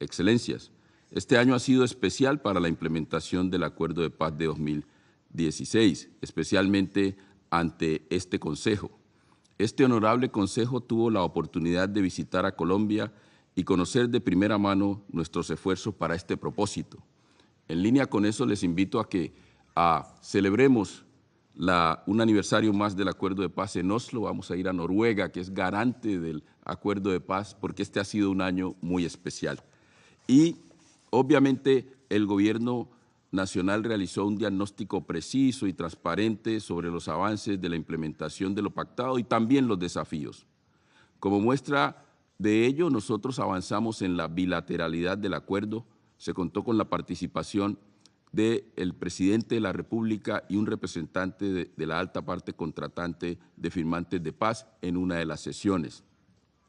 Excelencias, este año ha sido especial para la implementación del Acuerdo de Paz de 2016, especialmente ante este Consejo. Este honorable Consejo tuvo la oportunidad de visitar a Colombia y conocer de primera mano nuestros esfuerzos para este propósito. En línea con eso, les invito a que celebremos un aniversario más del Acuerdo de Paz en Oslo. Vamos a ir a Noruega, que es garante del Acuerdo de Paz, porque este ha sido un año muy especial. Y, obviamente, el Gobierno Nacional realizó un diagnóstico preciso y transparente sobre los avances de la implementación de lo pactado y también los desafíos. Como muestra de ello, nosotros avanzamos en la bilateralidad del acuerdo. Se contó con la participación del presidente de la República y un representante de la alta parte contratante de firmantes de paz en una de las sesiones.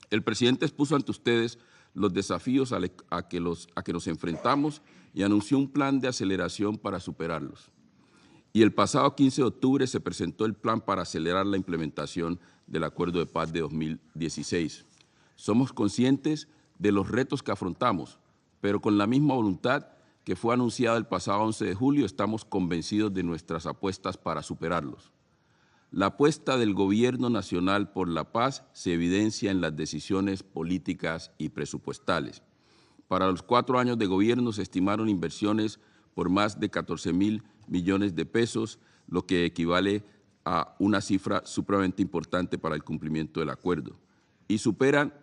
El presidente expuso ante ustedes los desafíos a que nos enfrentamos y anunció un plan de aceleración para superarlos. Y el pasado 15 de octubre se presentó el plan para acelerar la implementación del Acuerdo de Paz de 2016. Somos conscientes de los retos que afrontamos, pero con la misma voluntad que fue anunciada el pasado 11 de julio, estamos convencidos de nuestras apuestas para superarlos. La apuesta del Gobierno Nacional por la Paz se evidencia en las decisiones políticas y presupuestales. Para los 4 años de gobierno se estimaron inversiones por más de 14.000 millones de pesos, lo que equivale a una cifra supremamente importante para el cumplimiento del acuerdo. Y superan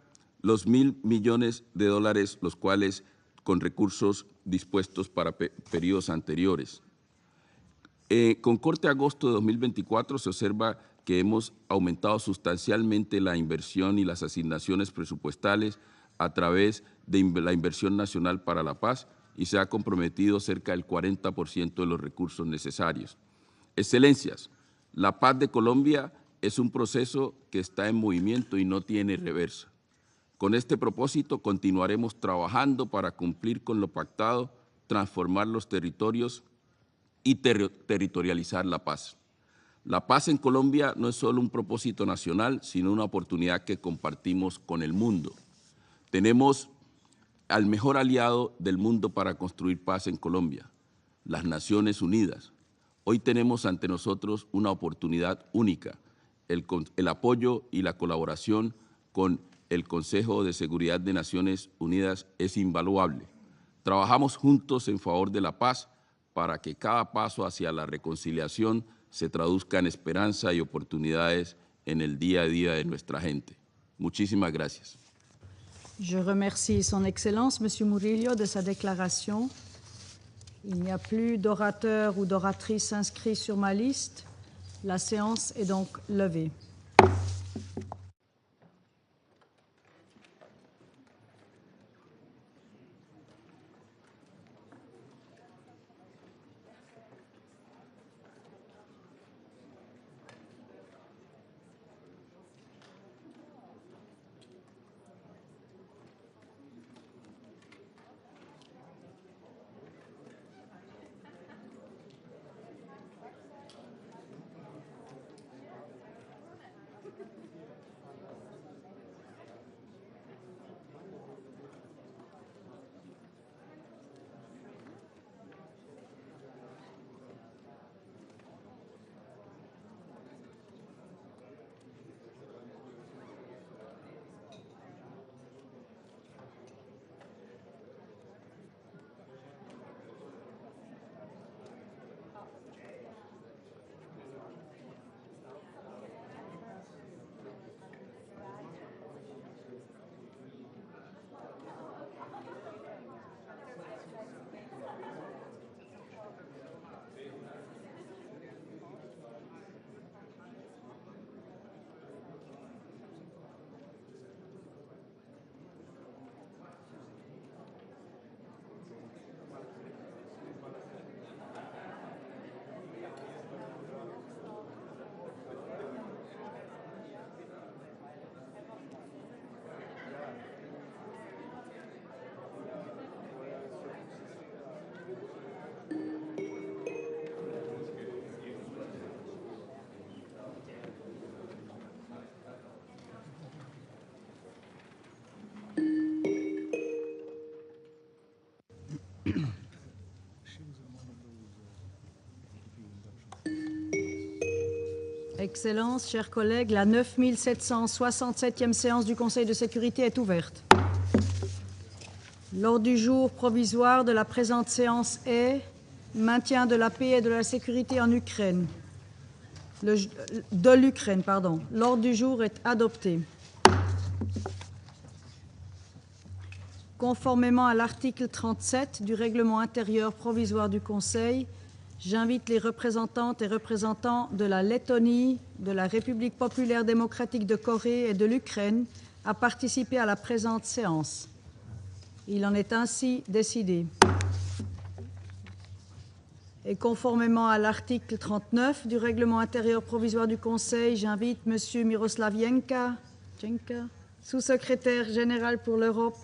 los 1.000 millones de dólares, los cuales con recursos dispuestos para periodos anteriores. Con corte a agosto de 2024 se observa que hemos aumentado sustancialmente la inversión y las asignaciones presupuestales a través de la Inversión Nacional para la Paz y se ha comprometido cerca del 40% de los recursos necesarios. Excelencias, la paz de Colombia es un proceso que está en movimiento y no tiene reversa. Con este propósito continuaremos trabajando para cumplir con lo pactado, transformar los territorios y territorializar la paz. La paz en Colombia no es solo un propósito nacional, sino una oportunidad que compartimos con el mundo. Tenemos al mejor aliado del mundo para construir paz en Colombia, las Naciones Unidas. Hoy tenemos ante nosotros una oportunidad única. El apoyo y la colaboración con el Consejo de Seguridad de Naciones Unidas es invaluable. Trabajamos juntos en favor de la paz para que cada paso hacia la reconciliación se traduzca en esperanza y oportunidades en el día a día de nuestra gente. Muchísimas gracias. Je remercie Son Excellence, M. Murillo, de sa déclaration. Il n'y a plus d'orateurs ou d'oratrices inscrits sur ma liste. La séance est donc levée. Excellences, chers collègues, la 9767e séance du Conseil de sécurité est ouverte. L'ordre du jour provisoire de la présente séance est maintien de la paix et de la sécurité en Ukraine. L'ordre du jour est adopté. Conformément à l'article 37 du règlement intérieur provisoire du Conseil, j'invite les représentantes et représentants de la Lettonie, de la République populaire démocratique de Corée et de l'Ukraine à participer à la présente séance. Il en est ainsi décidé. Et conformément à l'article 39 du règlement intérieur provisoire du Conseil, j'invite M. Miroslav Jenka, sous-secrétaire général pour l'Europe,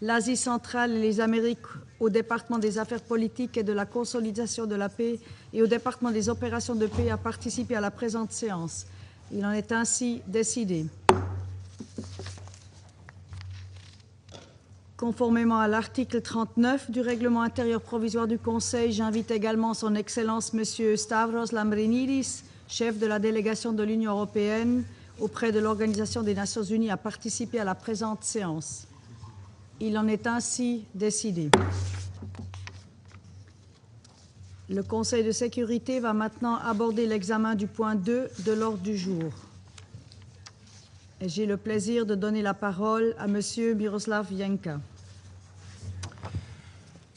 l'Asie centrale et les Amériques au département des affaires politiques et de la consolidation de la paix et au département des opérations de paix à participer à la présente séance. Il en est ainsi décidé. Conformément à l'article 39 du règlement intérieur provisoire du Conseil, j'invite également son Excellence M. Stavros Lambrinidis, chef de la délégation de l'Union européenne auprès de l'Organisation des Nations Unies à participer à la présente séance. Il en est ainsi décidé. Le Conseil de sécurité va maintenant aborder l'examen du point 2 de l'ordre du jour. Et j'ai le plaisir de donner la parole à M. Miroslav Jenka.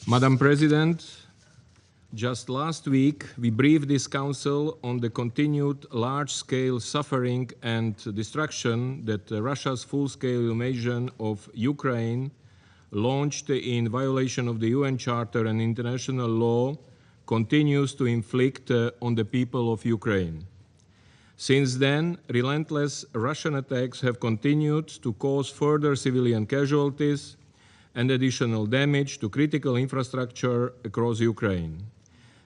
Madam President, just last week we briefed this Council on the continued large-scale suffering and destruction that Russia's full-scale invasion of Ukraine, launched in violation of the UN Charter and international law, continues to inflict on the people of Ukraine. Since then, relentless Russian attacks have continued to cause further civilian casualties and additional damage to critical infrastructure across Ukraine.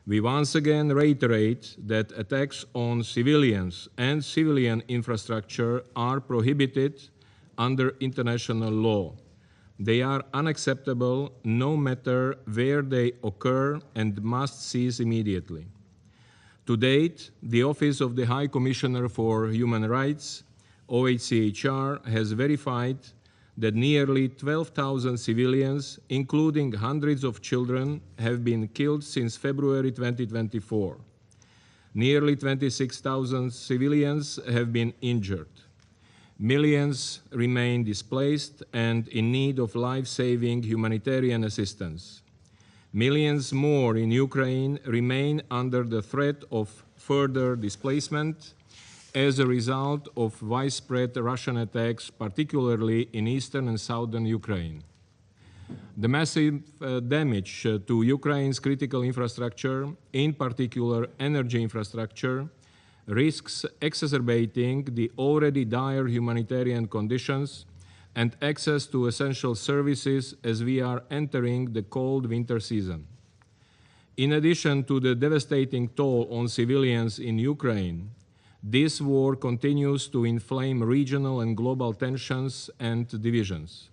We once again reiterate that attacks on civilians and civilian infrastructure are prohibited under international law. They are unacceptable no matter where they occur and must cease immediately. To date, the Office of the High Commissioner for Human Rights, OHCHR, has verified that nearly 12,000 civilians, including hundreds of children, have been killed since February 2024. Nearly 26,000 civilians have been injured. Millions remain displaced and in need of life-saving humanitarian assistance. Millions more in Ukraine remain under the threat of further displacement as a result of widespread Russian attacks, particularly in eastern and southern Ukraine. The massive damage to Ukraine's critical infrastructure, in particular energy infrastructure, risks exacerbating the already dire humanitarian conditions and access to essential services as we are entering the cold winter season. In addition to the devastating toll on civilians in Ukraine, this war continues to inflame regional and global tensions and divisions.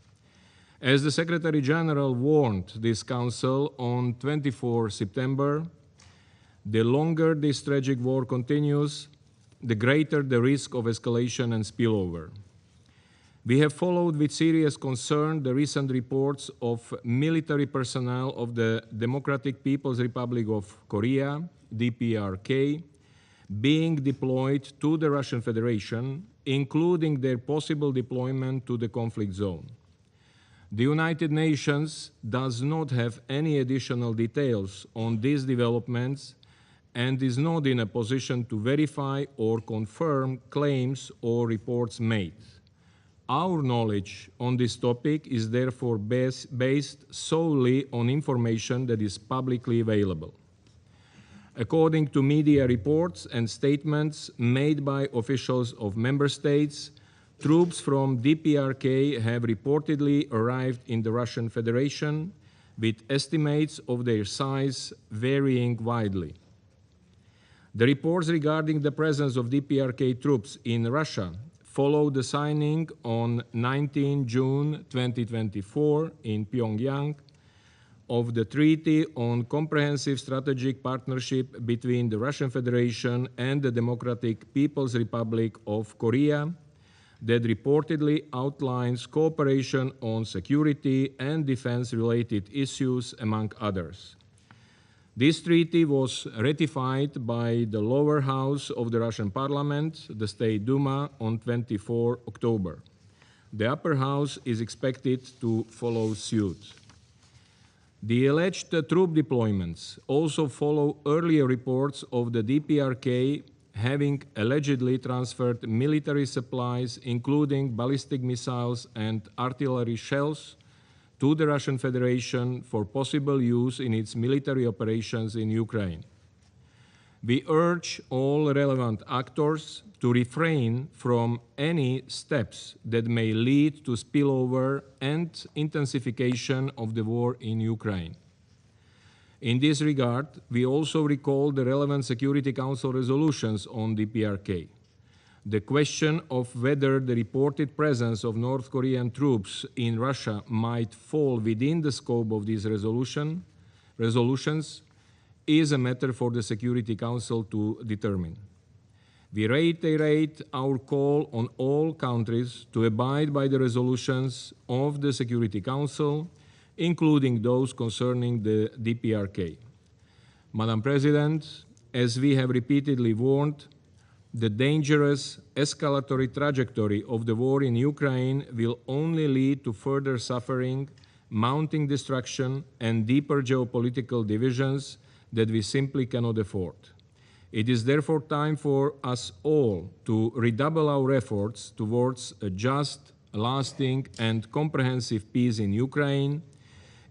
As the Secretary General warned this Council on 24 September, the longer this tragic war continues, the greater the risk of escalation and spillover. We have followed with serious concern the recent reports of military personnel of the Democratic People's Republic of Korea, DPRK, being deployed to the Russian Federation, including their possible deployment to the conflict zone. The United Nations does not have any additional details on these developments and is not in a position to verify or confirm claims or reports made. Our knowledge on this topic is therefore based solely on information that is publicly available. According to media reports and statements made by officials of member states, troops from DPRK have reportedly arrived in the Russian Federation, with estimates of their size varying widely. The reports regarding the presence of DPRK troops in Russia followed the signing on 19 June 2024 in Pyongyang of the Treaty on Comprehensive Strategic Partnership between the Russian Federation and the Democratic People's Republic of Korea that reportedly outlines cooperation on security and defense-related issues, among others. This treaty was ratified by the lower house of the Russian parliament, the State Duma, on 24 October. The upper house is expected to follow suit. The alleged troop deployments also follow earlier reports of the DPRK having allegedly transferred military supplies, including ballistic missiles and artillery shells, to the Russian Federation for possible use in its military operations in Ukraine. We urge all relevant actors to refrain from any steps that may lead to spillover and intensification of the war in Ukraine. In this regard, we also recall the relevant Security Council resolutions on resolutions. The question of whether the reported presence of North Korean troops in Russia might fall within the scope of these resolutions is a matter for the Security Council to determine. We reiterate our call on all countries to abide by the resolutions of the Security Council, including those concerning the DPRK. Madam President, as we have repeatedly warned, the dangerous escalatory trajectory of the war in Ukraine will only lead to further suffering, mounting destruction, and deeper geopolitical divisions that we simply cannot afford. It is therefore time for us all to redouble our efforts towards a just, lasting, and comprehensive peace in Ukraine,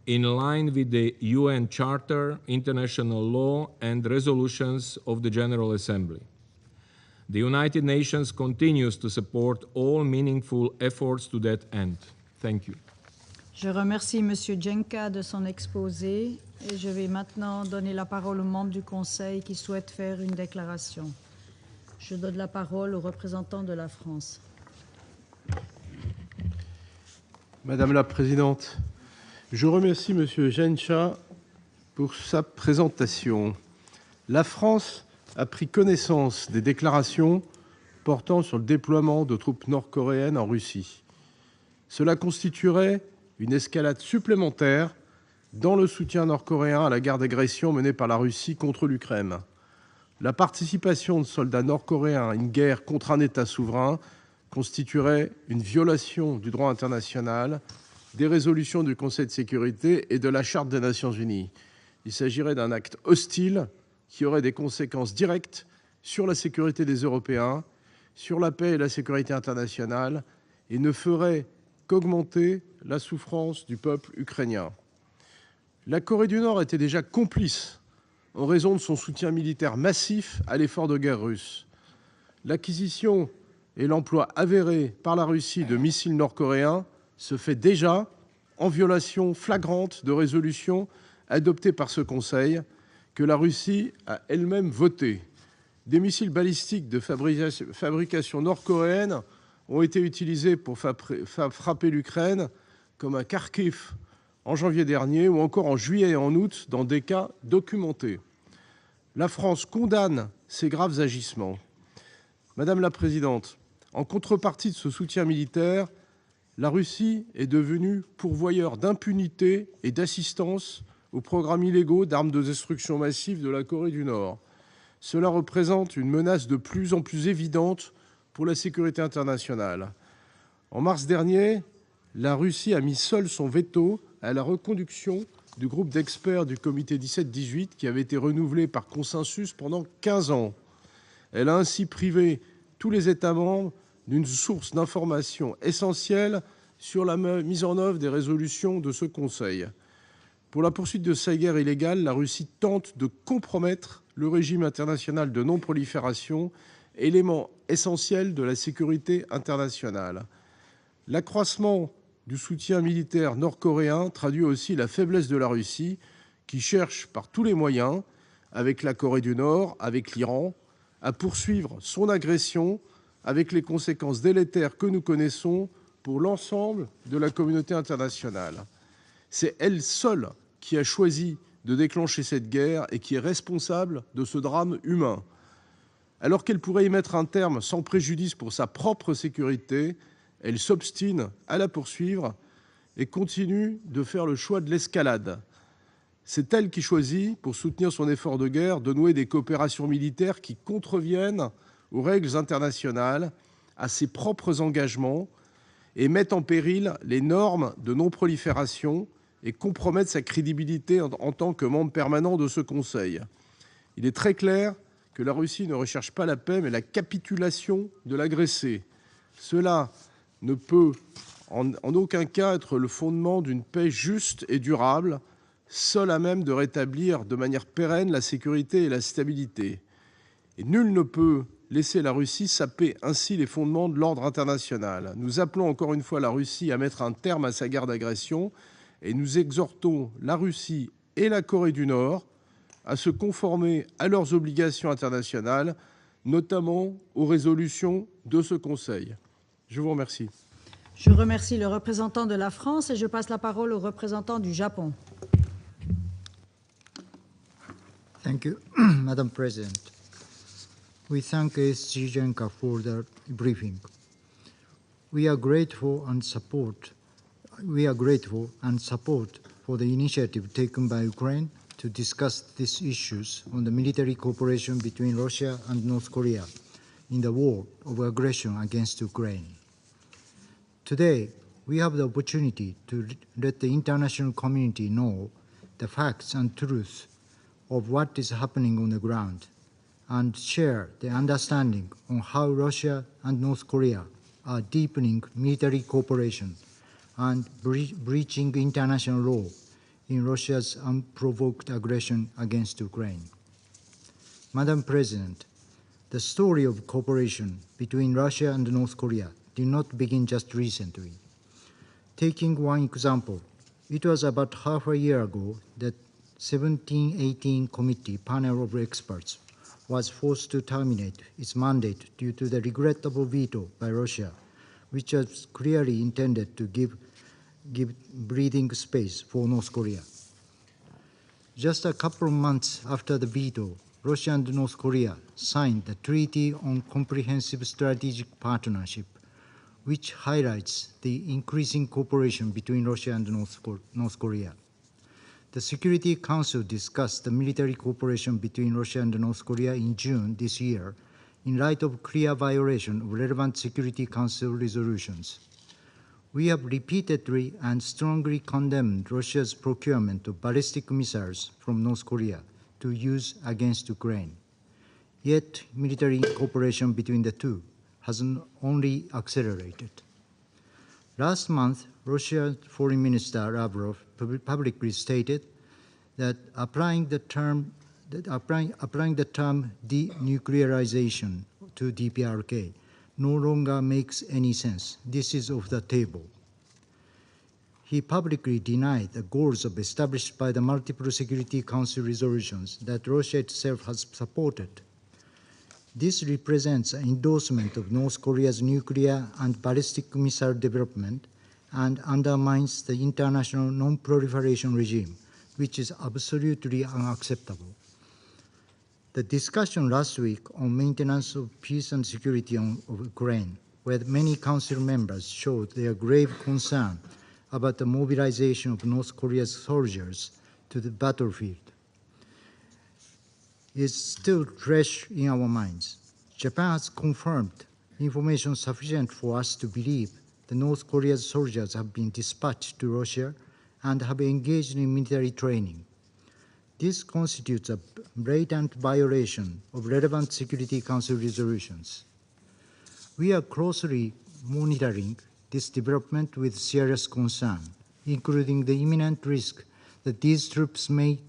in line with the UN Charter, international law, and resolutions of the General Assembly. The United Nations continues to support all meaningful efforts to that end. Thank you. Je remercie M. Jenka de son exposé et je vais maintenant donner la parole aux membres du Conseil qui souhaitent faire une déclaration. Je donne la parole au représentant de la France. Madame la Présidente, je remercie M. Jenka pour sa présentation. La France a pris connaissance des déclarations portant sur le déploiement de troupes nord-coréennes en Russie. Cela constituerait une escalade supplémentaire dans le soutien nord-coréen à la guerre d'agression menée par la Russie contre l'Ukraine. La participation de soldats nord-coréens à une guerre contre un État souverain constituerait une violation du droit international, des résolutions du Conseil de sécurité et de la Charte des Nations Unies. Il s'agirait d'un acte hostile qui aurait des conséquences directes sur la sécurité des Européens, sur la paix et la sécurité internationale, et ne ferait qu'augmenter la souffrance du peuple ukrainien. La Corée du Nord était déjà complice en raison de son soutien militaire massif à l'effort de guerre russe. L'acquisition et l'emploi avéré par la Russie de missiles nord-coréens se fait déjà en violation flagrante de résolutions adoptées par ce Conseil, que la Russie a elle-même voté. Des missiles balistiques de fabrication nord-coréenne ont été utilisés pour frapper l'Ukraine, comme à Kharkiv en janvier dernier, ou encore en juillet et en août, dans des cas documentés. La France condamne ces graves agissements. Madame la Présidente, en contrepartie de ce soutien militaire, la Russie est devenue pourvoyeur d'impunité et d'assistance aux programmes illégaux d'armes de destruction massive de la Corée du Nord. Cela représente une menace de plus en plus évidente pour la sécurité internationale. En mars dernier, la Russie a mis seule son veto à la reconduction du groupe d'experts du comité 17-18 qui avait été renouvelé par consensus pendant 15 ans. Elle a ainsi privé tous les États membres d'une source d'information essentielle sur la mise en œuvre des résolutions de ce Conseil. Pour la poursuite de sa guerre illégale, la Russie tente de compromettre le régime international de non-prolifération, élément essentiel de la sécurité internationale. L'accroissement du soutien militaire nord-coréen traduit aussi la faiblesse de la Russie, qui cherche par tous les moyens, avec la Corée du Nord, avec l'Iran, à poursuivre son agression avec les conséquences délétères que nous connaissons pour l'ensemble de la communauté internationale. C'est elle seule qui a choisi de déclencher cette guerre et qui est responsable de ce drame humain. Alors qu'elle pourrait y mettre un terme sans préjudice pour sa propre sécurité, elle s'obstine à la poursuivre et continue de faire le choix de l'escalade. C'est elle qui choisit, pour soutenir son effort de guerre, de nouer des coopérations militaires qui contreviennent aux règles internationales, à ses propres engagements et mettent en péril les normes de non-prolifération et compromettent sa crédibilité en tant que membre permanent de ce Conseil. Il est très clair que la Russie ne recherche pas la paix, mais la capitulation de l'agressé. Cela ne peut en aucun cas être le fondement d'une paix juste et durable, seule à même de rétablir de manière pérenne la sécurité et la stabilité. Et nul ne peut laisser la Russie saper ainsi les fondements de l'ordre international. Nous appelons encore une fois la Russie à mettre un terme à sa guerre d'agression et nous exhortons la Russie et la Corée du Nord à se conformer à leurs obligations internationales, notamment aux résolutions de ce Conseil. Je vous remercie. Je remercie le représentant de la France et je passe la parole au représentant du Japon. Thank you, Madam President. We thank SG Jenka for the briefing. We are grateful and support for the initiative taken by Ukraine to discuss these issues on the military cooperation between Russia and North Korea in the war of aggression against Ukraine. Today, we have the opportunity to let the international community know the facts and truth of what is happening on the ground and share the understanding on how Russia and North Korea are deepening military cooperation and breaching international law in Russia's unprovoked aggression against Ukraine. Madam President, the story of cooperation between Russia and North Korea did not begin just recently. Taking one example, it was about half a year ago that 1718 Committee panel of experts was forced to terminate its mandate due to the regrettable veto by Russia, which was clearly intended to give breathing space for North Korea. Just a couple of months after the veto, Russia and North Korea signed the Treaty on Comprehensive Strategic Partnership, which highlights the increasing cooperation between Russia and North Korea. The Security Council discussed the military cooperation between Russia and North Korea in June this year in light of clear violation of relevant Security Council resolutions. We have repeatedly and strongly condemned Russia's procurement of ballistic missiles from North Korea to use against Ukraine. Yet, military cooperation between the two has only accelerated. Last month, Russia's Foreign Minister Lavrov publicly stated that applying the term denuclearization to DPRK no longer makes any sense. This is off the table. He publicly denied the goals established by the multiple Security Council resolutions that Russia itself has supported. This represents an endorsement of North Korea's nuclear and ballistic missile development and undermines the international non-proliferation regime, which is absolutely unacceptable. The discussion last week on maintenance of peace and security of Ukraine, where many Council members showed their grave concern about the mobilization of North Korea's soldiers to the battlefield, is still fresh in our minds. Japan has confirmed information sufficient for us to believe the North Korea's soldiers have been dispatched to Russia and have engaged in military training. This constitutes a blatant violation of relevant Security Council resolutions. We are closely monitoring this development with serious concern, including the imminent risk that these troops may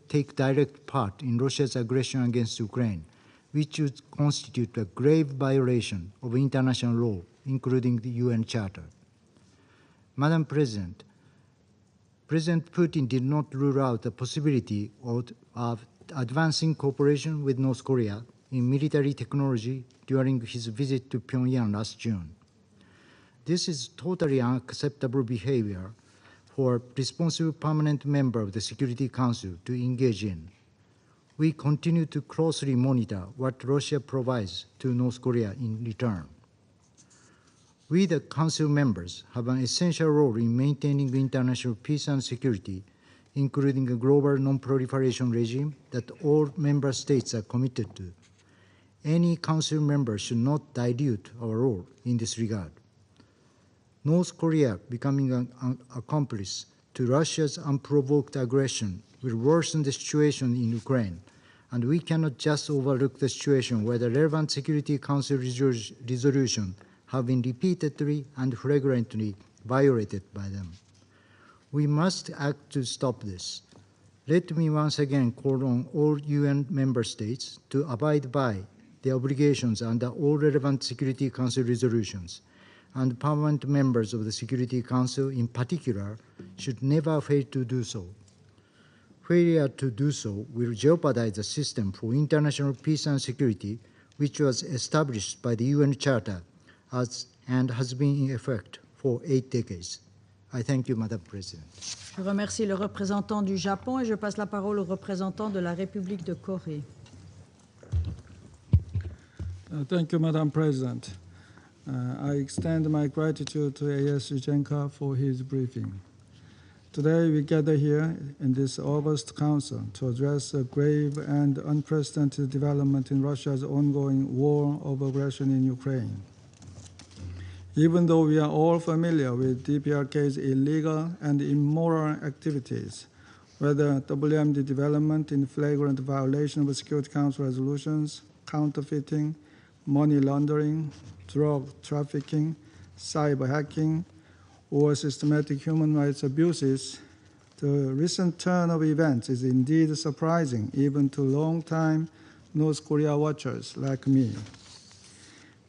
take direct part in Russia's aggression against Ukraine, which would constitute a grave violation of international law, including the UN Charter. Madam President, President Putin did not rule out the possibility of advancing cooperation with North Korea in military technology during his visit to Pyongyang last June. This is totally unacceptable behavior for a responsible permanent member of the Security Council to engage in. We continue to closely monitor what Russia provides to North Korea in return. We, the Council members, have an essential role in maintaining international peace and security, including a global non-proliferation regime that all member states are committed to. Any Council member should not dilute our role in this regard. North Korea becoming an accomplice to Russia's unprovoked aggression will worsen the situation in Ukraine, and we cannot just overlook the situation where the relevant Security Council resolutions have been repeatedly and flagrantly violated by them. We must act to stop this. Let me once again call on all UN member states to abide by the obligations under all relevant Security Council resolutions, and permanent members of the Security Council in particular should never fail to do so. Failure to do so will jeopardize the system for international peace and security, which was established by the UN Charter and has been in effect for 8 decades. I thank you, Madam President. Je remercie le représentant du Japon et je passe la parole au représentant de la République de Corée. Thank you, Madam President. I extend my gratitude to A.S. Zhenka for his briefing. Today, we gather here in this August Council to address a grave and unprecedented development in Russia's ongoing war of aggression in Ukraine. Even though we are all familiar with DPRK's illegal and immoral activities, whether WMD development in flagrant violation of Security Council resolutions, counterfeiting, money laundering, drug trafficking, cyber hacking, or systematic human rights abuses, the recent turn of events is indeed surprising, even to long-time North Korea watchers like me.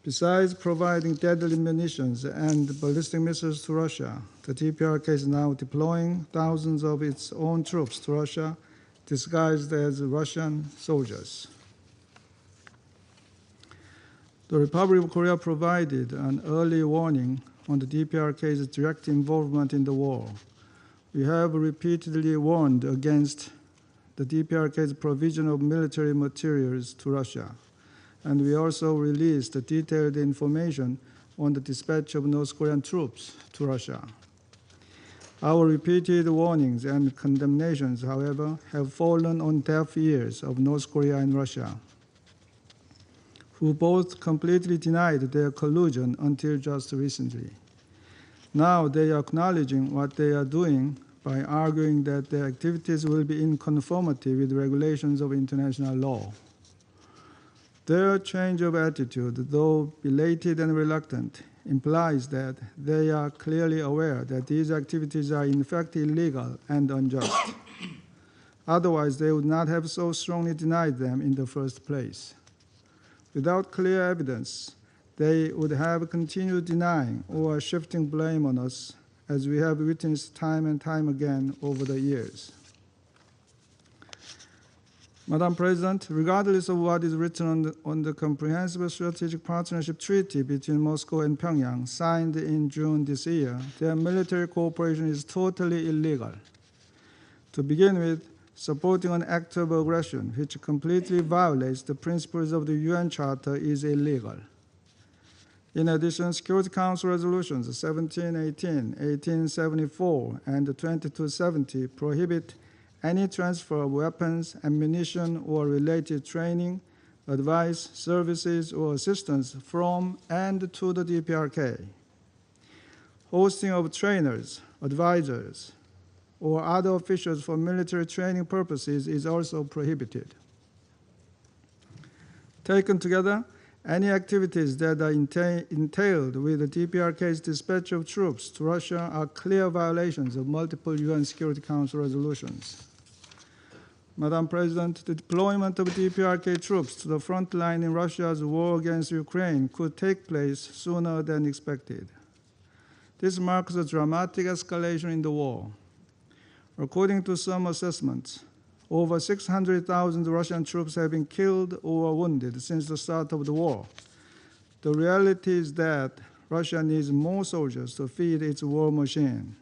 Besides providing deadly munitions and ballistic missiles to Russia, the DPRK is now deploying thousands of its own troops to Russia, disguised as Russian soldiers. The Republic of Korea provided an early warning on the DPRK's direct involvement in the war. We have repeatedly warned against the DPRK's provision of military materials to Russia, and we also released detailed information on the dispatch of North Korean troops to Russia. Our repeated warnings and condemnations, however, have fallen on deaf ears of North Korea and Russia, who both completely denied their collusion until just recently. Now they are acknowledging what they are doing by arguing that their activities will be in conformity with regulations of international law. Their change of attitude, though belated and reluctant, implies that they are clearly aware that these activities are in fact illegal and unjust. Otherwise, they would not have so strongly denied them in the first place. Without clear evidence, they would have continued denying or shifting blame on us, as we have witnessed time and time again over the years. Madam President, regardless of what is written on the Comprehensive Strategic Partnership Treaty between Moscow and Pyongyang, signed in June this year, their military cooperation is totally illegal. To begin with, supporting an act of aggression which completely violates the principles of the UN Charter is illegal. In addition, Security Council resolutions 1718, 1874, and 2270 prohibit any transfer of weapons, ammunition, or related training, advice, services, or assistance from and to the DPRK. Hosting of trainers, advisors, or other officials for military training purposes is also prohibited. Taken together, any activities that are entailed with the DPRK's dispatch of troops to Russia are clear violations of multiple UN Security Council resolutions. Madam President, the deployment of DPRK troops to the front line in Russia's war against Ukraine could take place sooner than expected. This marks a dramatic escalation in the war. According to some assessments, over 600,000 Russian troops have been killed or wounded since the start of the war. The reality is that Russia needs more soldiers to feed its war machine.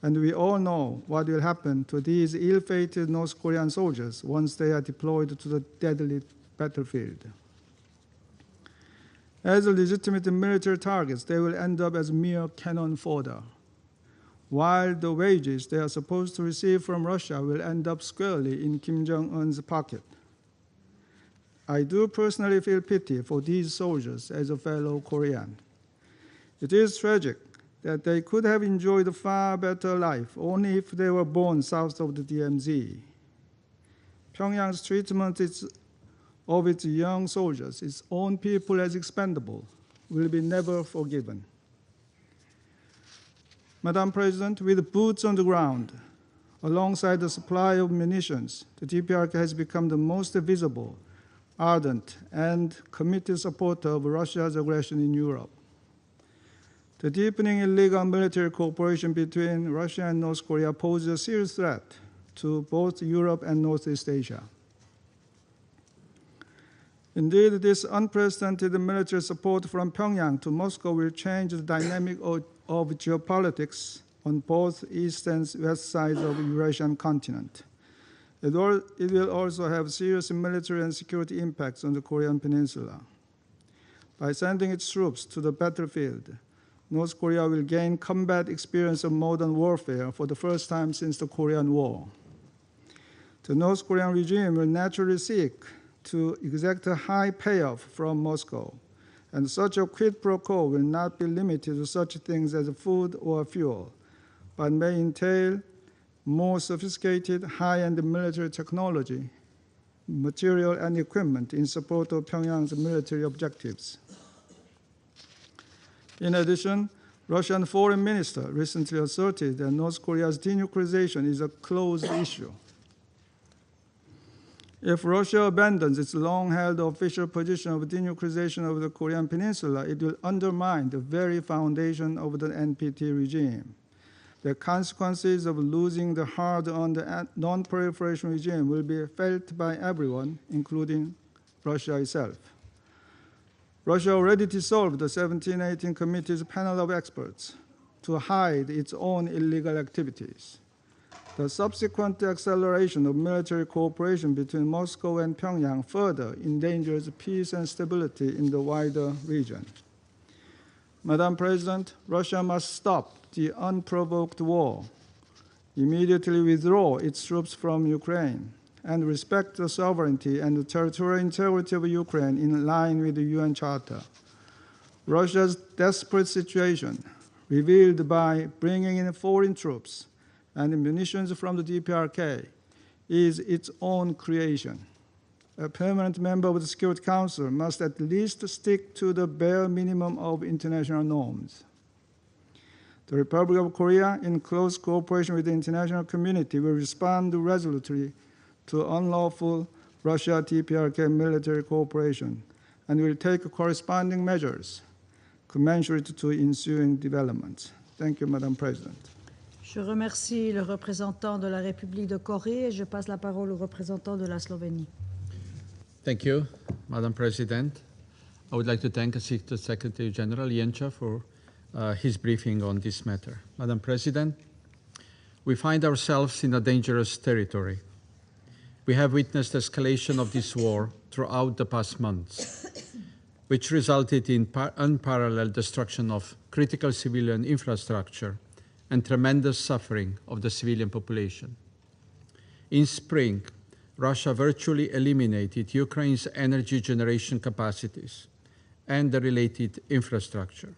And we all know what will happen to these ill-fated North Korean soldiers once they are deployed to the deadly battlefield. As legitimate military targets, they will end up as mere cannon fodder, while the wages they are supposed to receive from Russia will end up squarely in Kim Jong-un's pocket. I do personally feel pity for these soldiers as a fellow Korean. It is tragic that they could have enjoyed a far better life only if they were born south of the DMZ. Pyongyang's treatment of its young soldiers, its own people as expendable, will be never forgiven. Madam President, with boots on the ground, alongside the supply of munitions, the DPRK has become the most visible, ardent, and committed supporter of Russia's aggression in Europe. The deepening illegal military cooperation between Russia and North Korea poses a serious threat to both Europe and Northeast Asia. Indeed, this unprecedented military support from Pyongyang to Moscow will change the dynamic of geopolitics on both east and west sides of the Eurasian continent. It will also have serious military and security impacts on the Korean Peninsula. By sending its troops to the battlefield, North Korea will gain combat experience of modern warfare for the first time since the Korean War. The North Korean regime will naturally seek to exact a high payoff from Moscow, and such a quid pro quo will not be limited to such things as food or fuel, but may entail more sophisticated, high-end military technology, material, and equipment in support of Pyongyang's military objectives. In addition, Russian Foreign Minister recently asserted that North Korea's denuclearization is a closed issue. If Russia abandons its long-held official position of denuclearization of the Korean Peninsula, it will undermine the very foundation of the NPT regime. The consequences of losing the hard-earned non-proliferation regime will be felt by everyone, including Russia itself. Russia already dissolved the 1718 Committee's panel of experts to hide its own illegal activities. The subsequent acceleration of military cooperation between Moscow and Pyongyang further endangers peace and stability in the wider region. Madam President, Russia must stop the unprovoked war, immediately withdraw its troops from Ukraine, and respect the sovereignty and the territorial integrity of Ukraine in line with the UN Charter. Russia's desperate situation, revealed by bringing in foreign troops and munitions from the DPRK, is its own creation. A permanent member of the Security Council must at least stick to the bare minimum of international norms. The Republic of Korea, in close cooperation with the international community, will respond resolutely to unlawful Russia-DPRK military cooperation and will take corresponding measures commensurate to ensuing developments. Thank you, Madam President. Je remercie le représentant de la République de Corée et je passe la parole au représentant de la Slovénie. Thank you, Madam President. I would like to thank Assistant Secretary General Jenča for his briefing on this matter. Madam President, we find ourselves in a dangerous territory. We have witnessed escalation of this war throughout the past months, which resulted in unparalleled destruction of critical civilian infrastructure and tremendous suffering of the civilian population. In spring, Russia virtually eliminated Ukraine's energy generation capacities and the related infrastructure.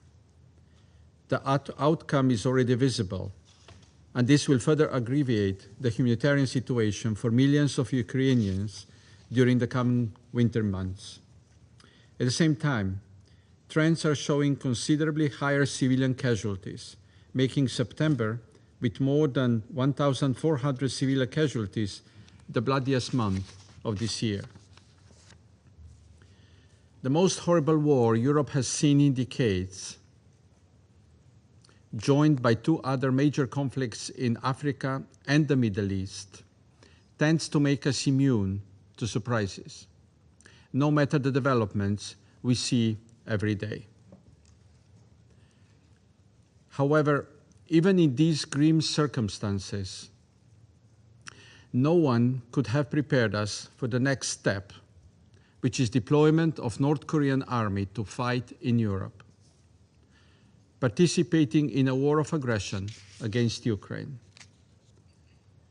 The outcome is already visible, and this will further aggravate the humanitarian situation for millions of Ukrainians during the coming winter months. At the same time, trends are showing considerably higher civilian casualties, making September, with more than 1,400 civilian casualties, the bloodiest month of this year. The most horrible war Europe has seen in decades, joined by two other major conflicts in Africa and the Middle East, tends to make us immune to surprises, no matter the developments we see every day. However, Even in these grim circumstances, no one could have prepared us for the next step, which is deployment of North Korean army to fight in Europe, participating in a war of aggression against Ukraine.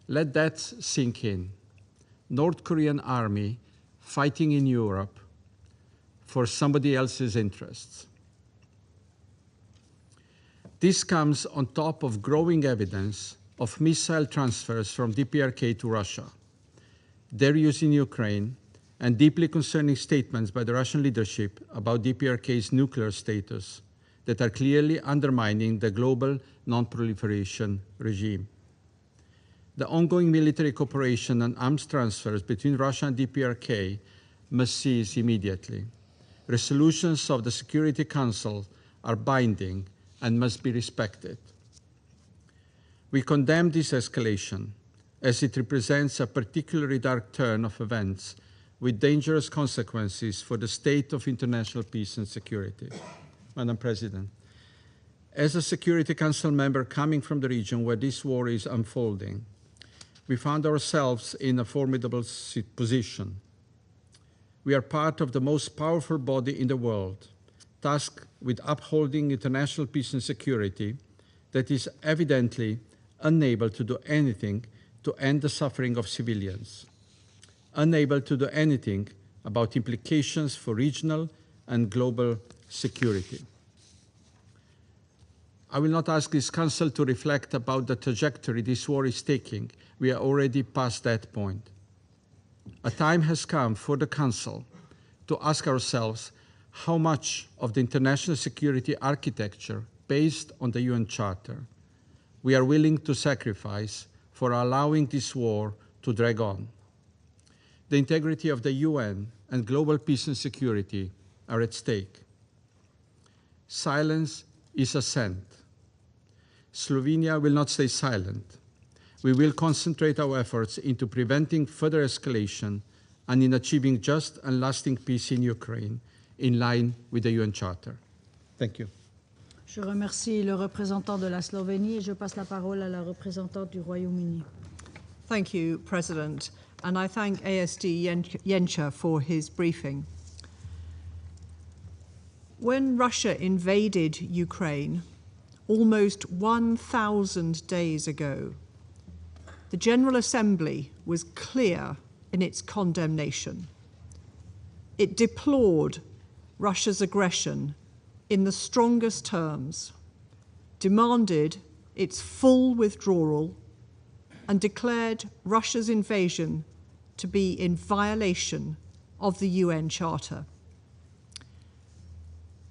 Let that sink in. North Korean army fighting in Europe for somebody else's interests. This comes on top of growing evidence of missile transfers from DPRK to Russia, their use in Ukraine, and deeply concerning statements by the Russian leadership about DPRK's nuclear status that are clearly undermining the global non-proliferation regime. The ongoing military cooperation and arms transfers between Russia and DPRK must cease immediately. Resolutions of the Security Council are binding and must be respected. We condemn this escalation as it represents a particularly dark turn of events with dangerous consequences for the state of international peace and security. Madam President, as a Security Council member coming from the region where this war is unfolding, we found ourselves in a formidable position. We are part of the most powerful body in the world, tasked with upholding international peace and security, that is evidently unable to do anything to end the suffering of civilians, unable to do anything about implications for regional and global security. I will not ask this Council to reflect about the trajectory this war is taking. We are already past that point. A time has come for the Council to ask ourselves how much of the international security architecture based on the UN Charter we are willing to sacrifice for allowing this war to drag on. The integrity of the UN and global peace and security are at stake. Silence is assent. Slovenia will not stay silent. We will concentrate our efforts into preventing further escalation and in achieving just and lasting peace in Ukraine in line with the UN Charter. Thank you. Je remercie le représentant de la Slovénie et je passe la parole à la représentante du Royaume-Uni. Thank you, President, and I thank ASD Jenča for his briefing. When Russia invaded Ukraine almost 1,000 days ago, the General Assembly was clear in its condemnation. It deplored Russia's aggression in the strongest terms, demanded its full withdrawal, and declared Russia's invasion to be in violation of the UN Charter.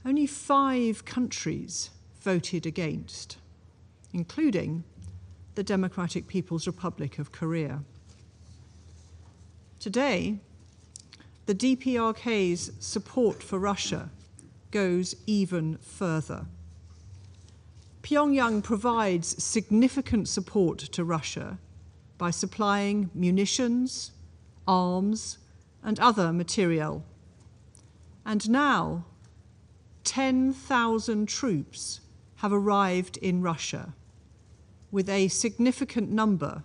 Only 5 countries voted against, including the Democratic People's Republic of Korea. Today, the DPRK's support for Russia goes even further. Pyongyang provides significant support to Russia by supplying munitions, arms, and other materiel. And now, 10,000 troops have arrived in Russia, with a significant number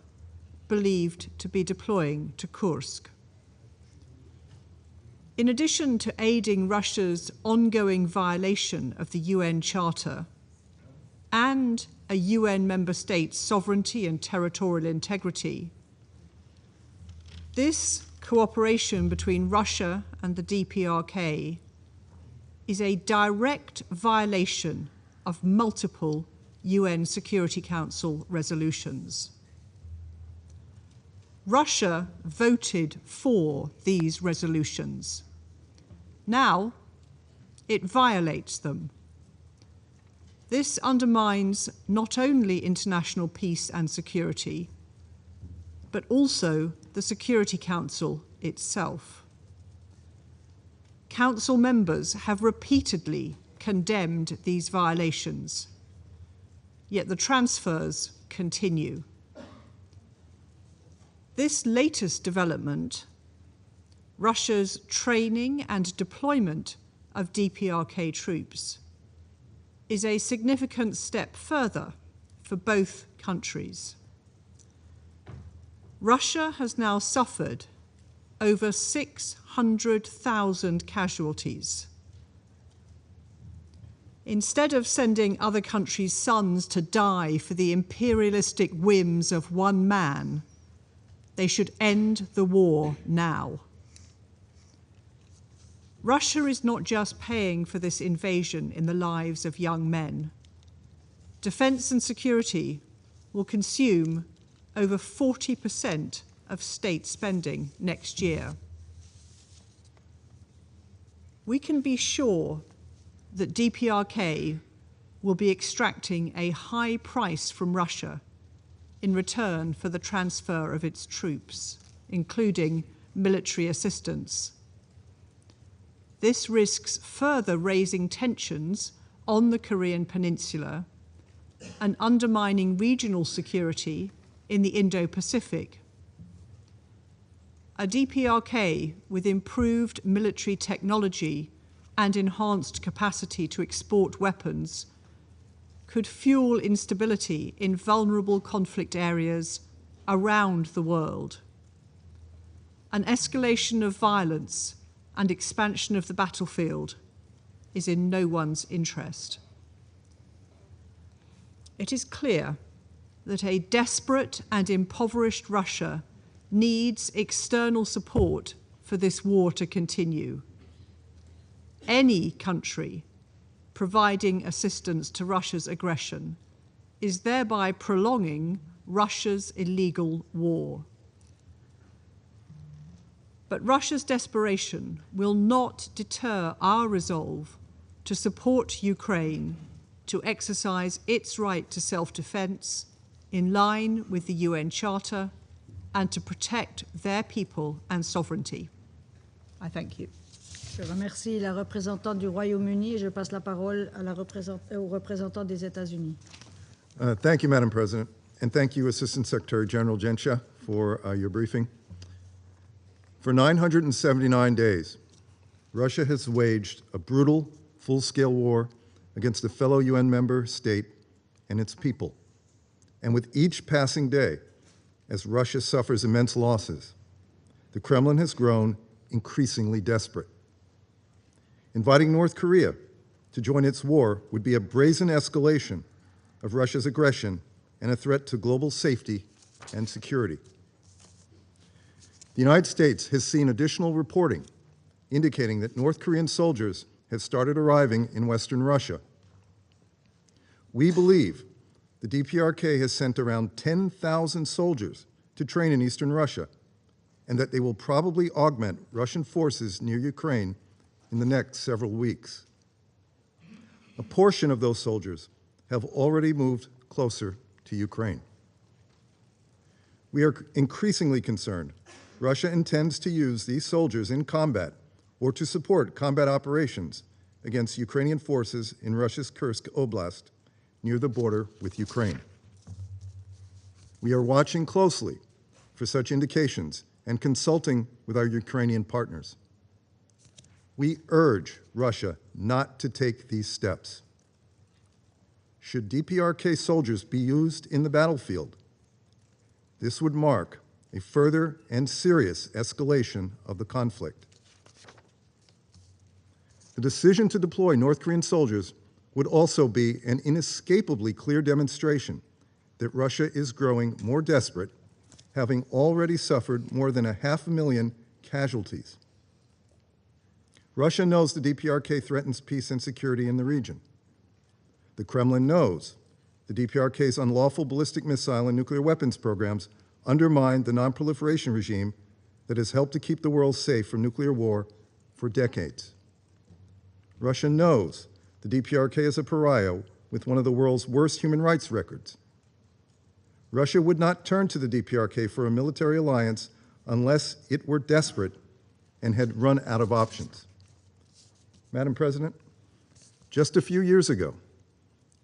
believed to be deploying to Kursk. In addition to aiding Russia's ongoing violation of the UN Charter and a UN member state's sovereignty and territorial integrity, this cooperation between Russia and the DPRK is a direct violation of multiple UN Security Council resolutions. Russia voted for these resolutions. Now, it violates them. This undermines not only international peace and security, but also the Security Council itself. Council members have repeatedly condemned these violations, yet the transfers continue. This latest development, Russia's training and deployment of DPRK troops, is a significant step further for both countries. Russia has now suffered over 600,000 casualties. Instead of sending other countries' sons to die for the imperialistic whims of one man, they should end the war now. Russia is not just paying for this invasion in the lives of young men. Defence and security will consume over 40% of state spending next year. We can be sure that DPRK will be extracting a high price from Russia in return for the transfer of its troops, including military assistance. This risks further raising tensions on the Korean Peninsula and undermining regional security in the Indo-Pacific. A DPRK with improved military technology and enhanced capacity to export weapons could fuel instability in vulnerable conflict areas around the world. An escalation of violence and expansion of the battlefield is in no one's interest. It is clear that a desperate and impoverished Russia needs external support for this war to continue. Any country providing assistance to Russia's aggression is thereby prolonging Russia's illegal war. But Russia's desperation will not deter our resolve to support Ukraine to exercise its right to self-defense in line with the UN Charter and to protect their people and sovereignty. I thank you. Je remercie la représentante du Royaume-Uni et je passe la parole à au représentant des États-Unis. Thank you, Madam President, and thank you, Assistant Secretary General Gensha, for your briefing. For 979 days, Russia has waged a brutal, full-scale war against a fellow UN member state and its people. And with each passing day, as Russia suffers immense losses, the Kremlin has grown increasingly desperate. Inviting North Korea to join its war would be a brazen escalation of Russia's aggression and a threat to global safety and security. The United States has seen additional reporting indicating that North Korean soldiers have started arriving in Western Russia. We believe the DPRK has sent around 10,000 soldiers to train in Eastern Russia, and that they will probably augment Russian forces near Ukraine in the next several weeks. A portion of those soldiers have already moved closer to Ukraine. We are increasingly concerned Russia intends to use these soldiers in combat or to support combat operations against Ukrainian forces in Russia's Kursk Oblast near the border with Ukraine. We are watching closely for such indications and consulting with our Ukrainian partners. We urge Russia not to take these steps. Should DPRK soldiers be used in the battlefield, this would mark a further and serious escalation of the conflict. The decision to deploy North Korean soldiers would also be an inescapably clear demonstration that Russia is growing more desperate, having already suffered more than 500,000 casualties. Russia knows the DPRK threatens peace and security in the region. The Kremlin knows the DPRK's unlawful ballistic missile and nuclear weapons programs undermine the non-proliferation regime that has helped to keep the world safe from nuclear war for decades. Russia knows the DPRK is a pariah with one of the world's worst human rights records. Russia would not turn to the DPRK for a military alliance unless it were desperate and had run out of options. Madam President, just a few years ago,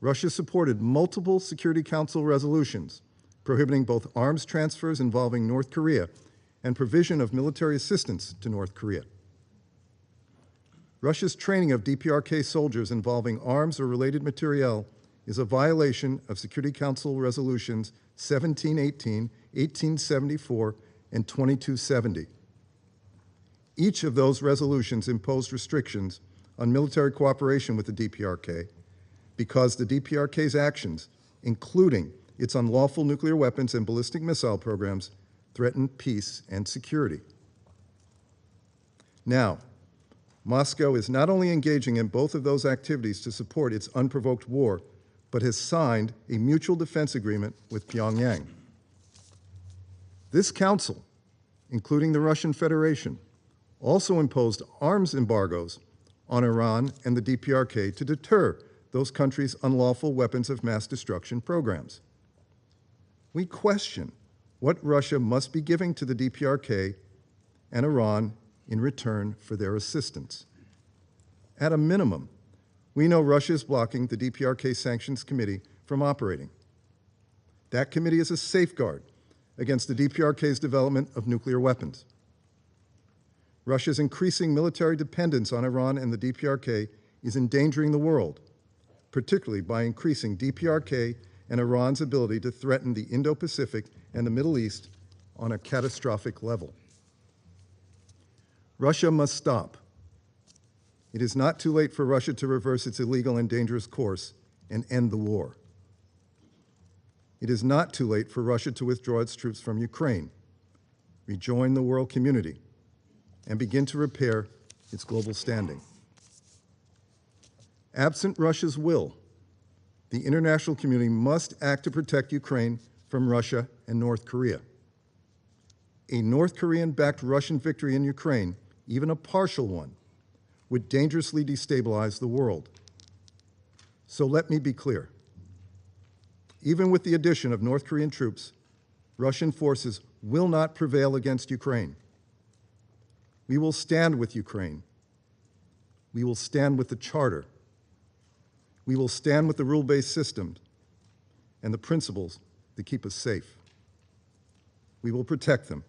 Russia supported multiple Security Council resolutions prohibiting both arms transfers involving North Korea and provision of military assistance to North Korea. Russia's training of DPRK soldiers involving arms or related materiel is a violation of Security Council Resolutions 1718, 1874, and 2270. Each of those resolutions imposed restrictions on military cooperation with the DPRK because the DPRK's actions, including its unlawful nuclear weapons and ballistic missile programs, threaten peace and security. Now, Moscow is not only engaging in both of those activities to support its unprovoked war, but has signed a mutual defense agreement with Pyongyang. This council, including the Russian Federation, also imposed arms embargoes on Iran and the DPRK to deter those countries' unlawful weapons of mass destruction programs. We question what Russia must be giving to the DPRK and Iran in return for their assistance. At a minimum, we know Russia is blocking the DPRK Sanctions Committee from operating. That committee is a safeguard against the DPRK's development of nuclear weapons. Russia's increasing military dependence on Iran and the DPRK is endangering the world, particularly by increasing DPRK and Iran's ability to threaten the Indo-Pacific and the Middle East on a catastrophic level. Russia must stop. It is not too late for Russia to reverse its illegal and dangerous course and end the war. It is not too late for Russia to withdraw its troops from Ukraine, rejoin the world community, and begin to repair its global standing. Absent Russia's will, the international community must act to protect Ukraine from Russia and North Korea. A North Korean-backed Russian victory in Ukraine, even a partial one, would dangerously destabilize the world. So let me be clear. Even with the addition of North Korean troops, Russian forces will not prevail against Ukraine. We will stand with Ukraine. We will stand with the Charter. We will stand with the rule-based systems and the principles that keep us safe. We will protect them,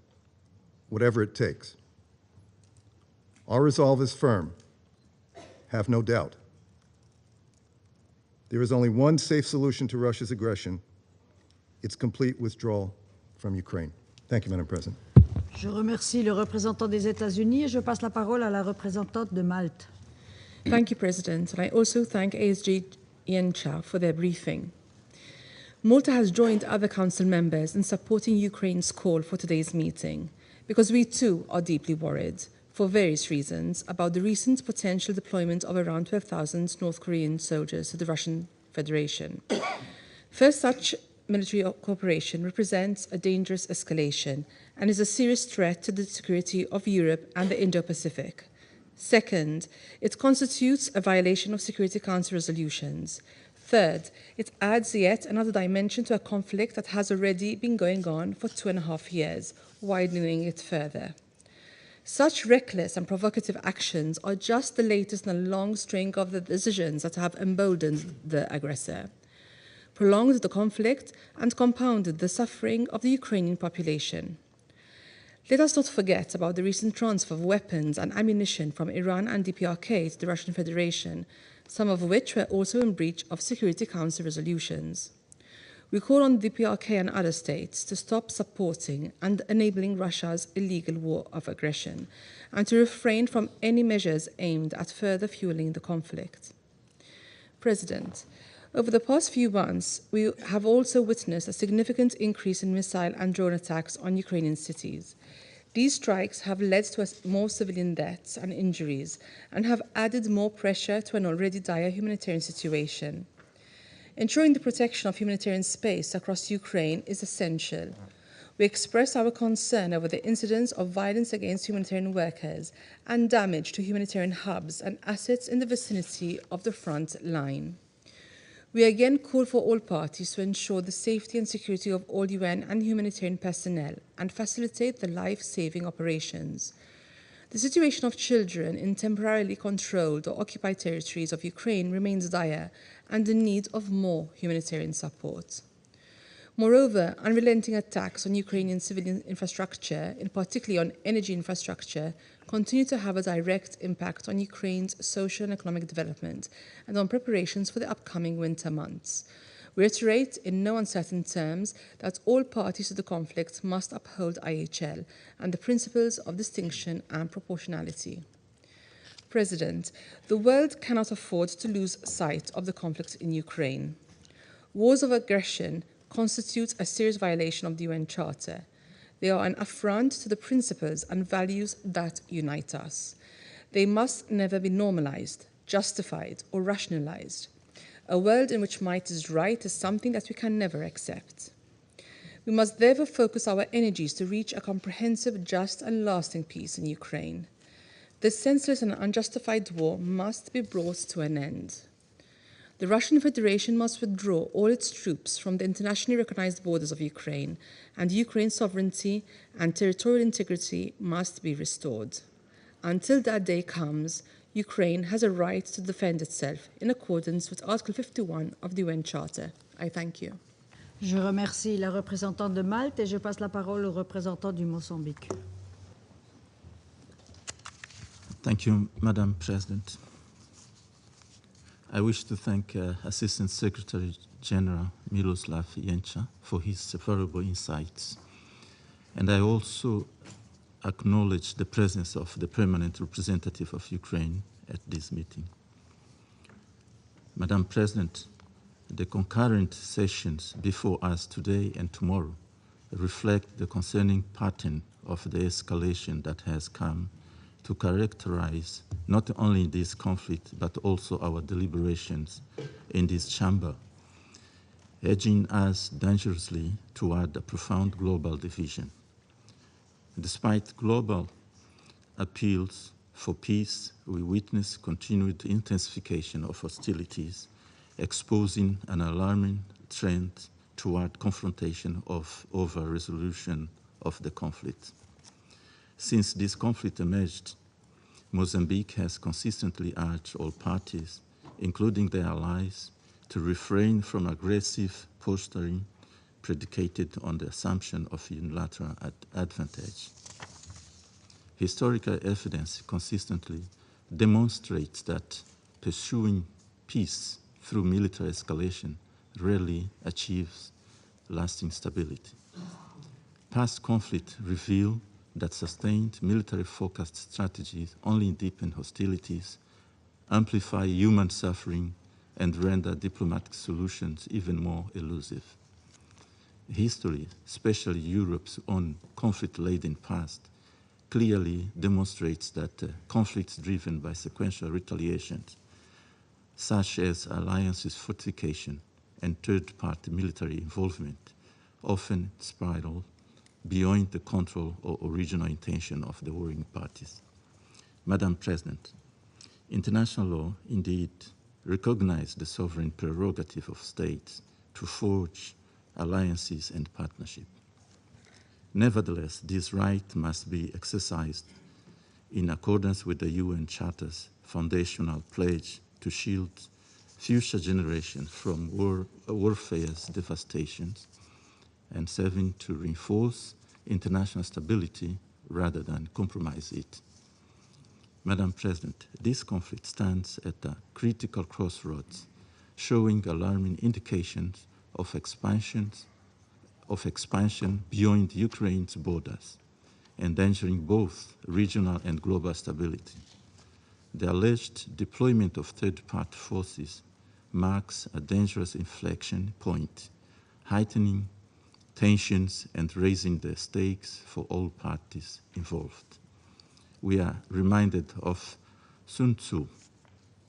whatever it takes. Our resolve is firm. Have no doubt. There is only one safe solution to Russia's aggression: its complete withdrawal from Ukraine. Thank you, Madam President. Je remercie le représentant des États-Unis et je passe la parole à la représentante de Malte. Thank you, President, and I also thank ASG Yencha for their briefing. Malta has joined other Council members in supporting Ukraine's call for today's meeting, because we too are deeply worried, for various reasons, about the recent potential deployment of around 12,000 North Korean soldiers to the Russian Federation. First, such military cooperation represents a dangerous escalation and is a serious threat to the security of Europe and the Indo-Pacific. Second, it constitutes a violation of Security Council resolutions. Third, it adds yet another dimension to a conflict that has already been going on for 2.5 years, widening it further. Such reckless and provocative actions are just the latest in a long string of the decisions that have emboldened the aggressor, prolonged the conflict, and compounded the suffering of the Ukrainian population. Let us not forget about the recent transfer of weapons and ammunition from Iran and DPRK to the Russian Federation, some of which were also in breach of Security Council resolutions. We call on DPRK and other states to stop supporting and enabling Russia's illegal war of aggression and to refrain from any measures aimed at further fueling the conflict. President, over the past few months, we have also witnessed a significant increase in missile and drone attacks on Ukrainian cities. These strikes have led to more civilian deaths and injuries and have added more pressure to an already dire humanitarian situation. Ensuring the protection of humanitarian space across Ukraine is essential. We express our concern over the incidents of violence against humanitarian workers and damage to humanitarian hubs and assets in the vicinity of the front line. We again call for all parties to ensure the safety and security of all UN and humanitarian personnel and facilitate the life-saving operations. The situation of children in temporarily controlled or occupied territories of Ukraine remains dire and in need of more humanitarian support. Moreover, unrelenting attacks on Ukrainian civilian infrastructure, in particular on energy infrastructure, continue to have a direct impact on Ukraine's social and economic development and on preparations for the upcoming winter months. We reiterate in no uncertain terms that all parties to the conflict must uphold IHL and the principles of distinction and proportionality. President, the world cannot afford to lose sight of the conflict in Ukraine. Wars of aggression constitute a serious violation of the UN Charter. They are an affront to the principles and values that unite us. They must never be normalized, justified, or rationalized. A world in which might is right is something that we can never accept. We must therefore focus our energies to reach a comprehensive, just, and lasting peace in Ukraine. This senseless and unjustified war must be brought to an end. The Russian Federation must withdraw all its troops from the internationally recognized borders of Ukraine, and Ukraine's sovereignty and territorial integrity must be restored. Until that day comes, Ukraine has a right to defend itself in accordance with Article 51 of the UN Charter. I thank you. Je remercie la représentante de Malte et je passe la parole au représentant du Mozambique. Thank you, Madam President. I wish to thank Assistant Secretary General Miroslav Jenča for his favorable insights. And I also acknowledge the presence of the permanent representative of Ukraine at this meeting. Madam President, the concurrent sessions before us today and tomorrow reflect the concerning pattern of the escalation that has come to characterize not only this conflict, but also our deliberations in this chamber, edging us dangerously toward a profound global division. Despite global appeals for peace, we witness continued intensification of hostilities, exposing an alarming trend toward confrontation over resolution of the conflict. Since this conflict emerged, Mozambique has consistently urged all parties, including their allies, to refrain from aggressive posturing predicated on the assumption of unilateral advantage. Historical evidence consistently demonstrates that pursuing peace through military escalation rarely achieves lasting stability. Past conflict reveal that sustained military-focused strategies only deepen hostilities, amplify human suffering, and render diplomatic solutions even more elusive. History, especially Europe's own conflict-laden past, clearly demonstrates that conflicts driven by sequential retaliations, such as alliances fortification and third-party military involvement, often spiral beyond the control or original intention of the warring parties. Madam President, international law indeed recognizes the sovereign prerogative of states to forge alliances and partnership. Nevertheless, this right must be exercised in accordance with the UN Charter's foundational pledge to shield future generations from warfare's devastations and serving to reinforce international stability rather than compromise it. Madam President, this conflict stands at a critical crossroads, showing alarming indications of expansion beyond Ukraine's borders, endangering both regional and global stability. The alleged deployment of third-party forces marks a dangerous inflection point, heightening tensions and raising the stakes for all parties involved. We are reminded of Sun Tzu,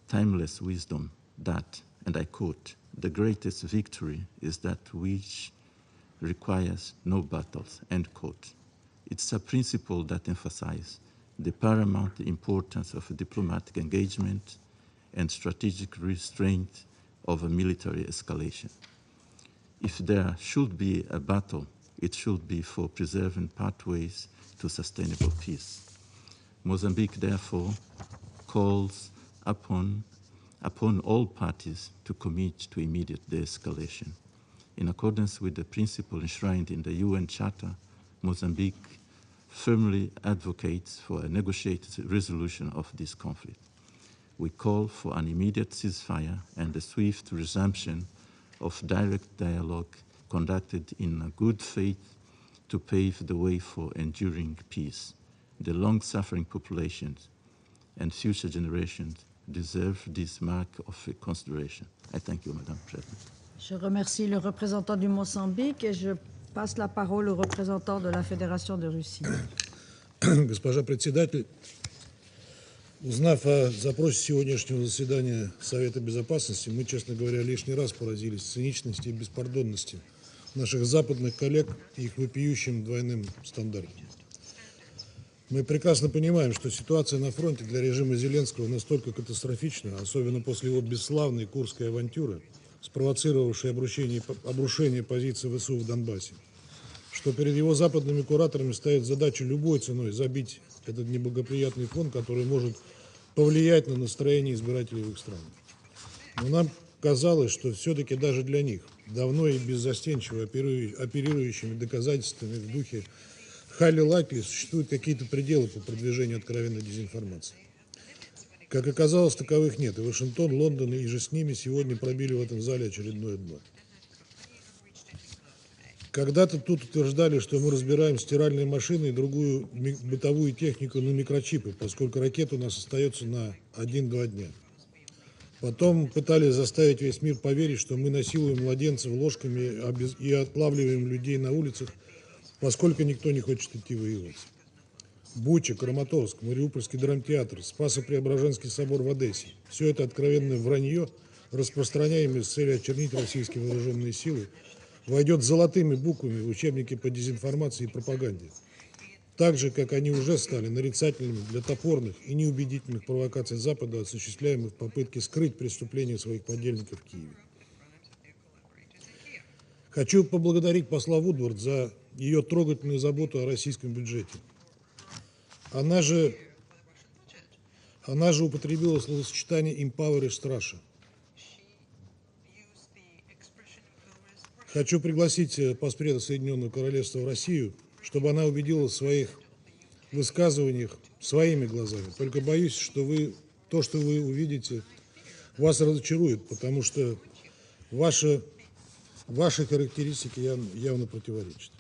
timeless wisdom that, and I quote, "The greatest victory is that which requires no battles," end quote. It's a principle that emphasizes the paramount importance of diplomatic engagement and strategic restraint over military escalation. If there should be a battle, it should be for preserving pathways to sustainable peace. Mozambique, therefore, calls upon all parties to commit to immediate de-escalation. In accordance with the principle enshrined in the UN Charter, Mozambique firmly advocates for a negotiated resolution of this conflict. We call for an immediate ceasefire and a swift resumption of direct dialogue conducted in good faith to pave the way for enduring peace. The long-suffering populations and future generations deserve this mark of consideration. I thank you, Madam President. Je remercie le représentant du Mozambique et je passe la parole au représentant de la Fédération de Russie. Госпожа председатель, узнав о запросе сегодняшнего заседания Совета Безопасности, мы, честно говоря, лишний раз поразились циничности и беспардонности наших западных коллег и их вопиющим двойным стандартам. Мы прекрасно понимаем, что ситуация на фронте для режима Зеленского настолько катастрофична, особенно после его бесславной курской авантюры, спровоцировавшей обрушение позиций ВСУ в Донбассе, что перед его западными кураторами стоит задача любой ценой забить этот неблагоприятный фон, который может повлиять на настроение избирателей в их странах. Но нам казалось, что все-таки даже для них, давно и беззастенчиво оперирующими доказательствами в духе Хайли Лакли, существуют какие-то пределы по продвижению откровенной дезинформации. Как оказалось, таковых нет, и Вашингтон, Лондон и же с ними сегодня пробили в этом зале очередное дно. Когда-то тут утверждали, что мы разбираем стиральные машины и другую бытовую технику на микрочипы, поскольку ракет у нас остается на 1-2 дня. Потом пытались заставить весь мир поверить, что мы насилуем младенцев ложками и отлавливаем людей на улицах, поскольку никто не хочет идти воевать. Буча, Краматорск, Мариупольский драмтеатр, Спасо-Преображенский собор в Одессе – все это откровенное вранье, распространяемое с целью очернить российские вооруженные силы, войдет золотыми буквами в учебники по дезинформации и пропаганде. Так же, как они уже стали нарицательными для топорных и неубедительных провокаций Запада, осуществляемых в попытке скрыть преступления своих подельников в Киеве. Хочу поблагодарить посла Вудвард за ее трогательную заботу о российском бюджете. Она же употребила словосочетание «impoverished Russia». Хочу пригласить поспреда Соединенного Королевства в Россию, чтобы она убедила в своих высказываниях своими глазами. Только боюсь, что то, что вы увидите, вас разочарует, потому что ваши характеристики явно противоречат.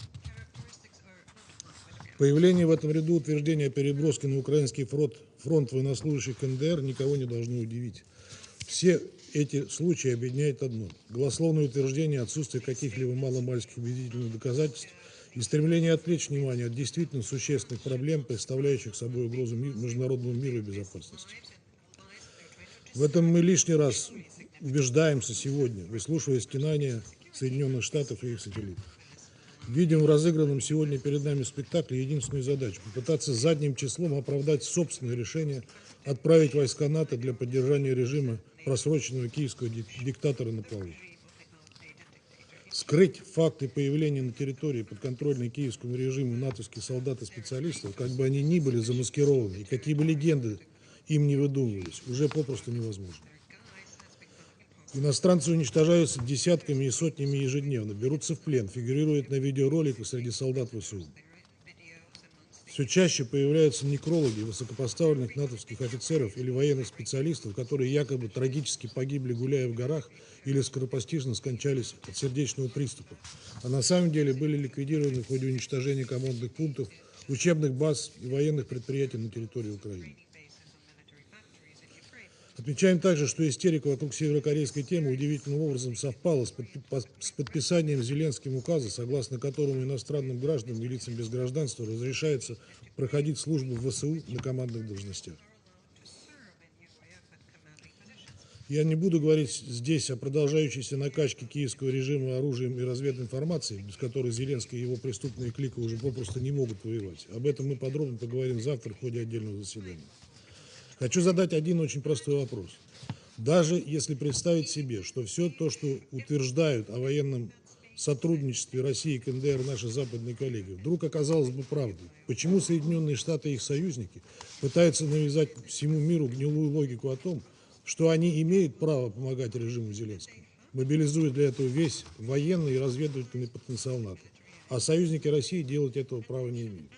Появление в этом ряду утверждения о переброске на украинский фронт военнослужащих КНДР никого не должно удивить. Все эти случаи объединяет одно – голословное утверждение отсутствия каких-либо маломальских убедительных доказательств и стремление отвлечь внимание от действительно существенных проблем, представляющих собой угрозу международному миру и безопасности. В этом мы лишний раз убеждаемся сегодня, выслушивая стенания Соединенных Штатов и их сателлитов. Видим в разыгранном сегодня перед нами спектакле единственную задачу – попытаться задним числом оправдать собственное решение отправить войска НАТО для поддержания режима просроченного киевского диктатора на плаву. Скрыть факты появления на территории подконтрольной киевскому режиму натовских солдат и специалистов, как бы они ни были замаскированы и какие бы легенды им не выдумывались, уже попросту невозможно. Иностранцы уничтожаются десятками и сотнями ежедневно, берутся в плен, фигурируют на видеороликах среди солдат ВСУ. Все чаще появляются некрологи высокопоставленных натовских офицеров или военных специалистов, которые якобы трагически погибли, гуляя в горах, или скоропостижно скончались от сердечного приступа, а на самом деле были ликвидированы в ходе уничтожения командных пунктов, учебных баз и военных предприятий на территории Украины. Отмечаем также, что истерика вокруг северокорейской темы удивительным образом совпала с подписанием Зеленским указа, согласно которому иностранным гражданам и лицам без гражданства разрешается проходить службу в ВСУ на командных должностях. Я не буду говорить здесь о продолжающейся накачке киевского режима оружием и развединформацией, без которой Зеленский и его преступные клики уже попросту не могут воевать. Об этом мы подробно поговорим завтра в ходе отдельного заседания. Хочу задать один очень простой вопрос. Даже если представить себе, что все то, что утверждают о военном сотрудничестве России и КНДР наши западные коллеги, вдруг оказалось бы правдой, почему Соединенные Штаты и их союзники пытаются навязать всему миру гнилую логику о том, что они имеют право помогать режиму Зеленского? мобилизует для этого весь военный и разведывательный потенциал НАТО. А союзники России делать этого права не имеют.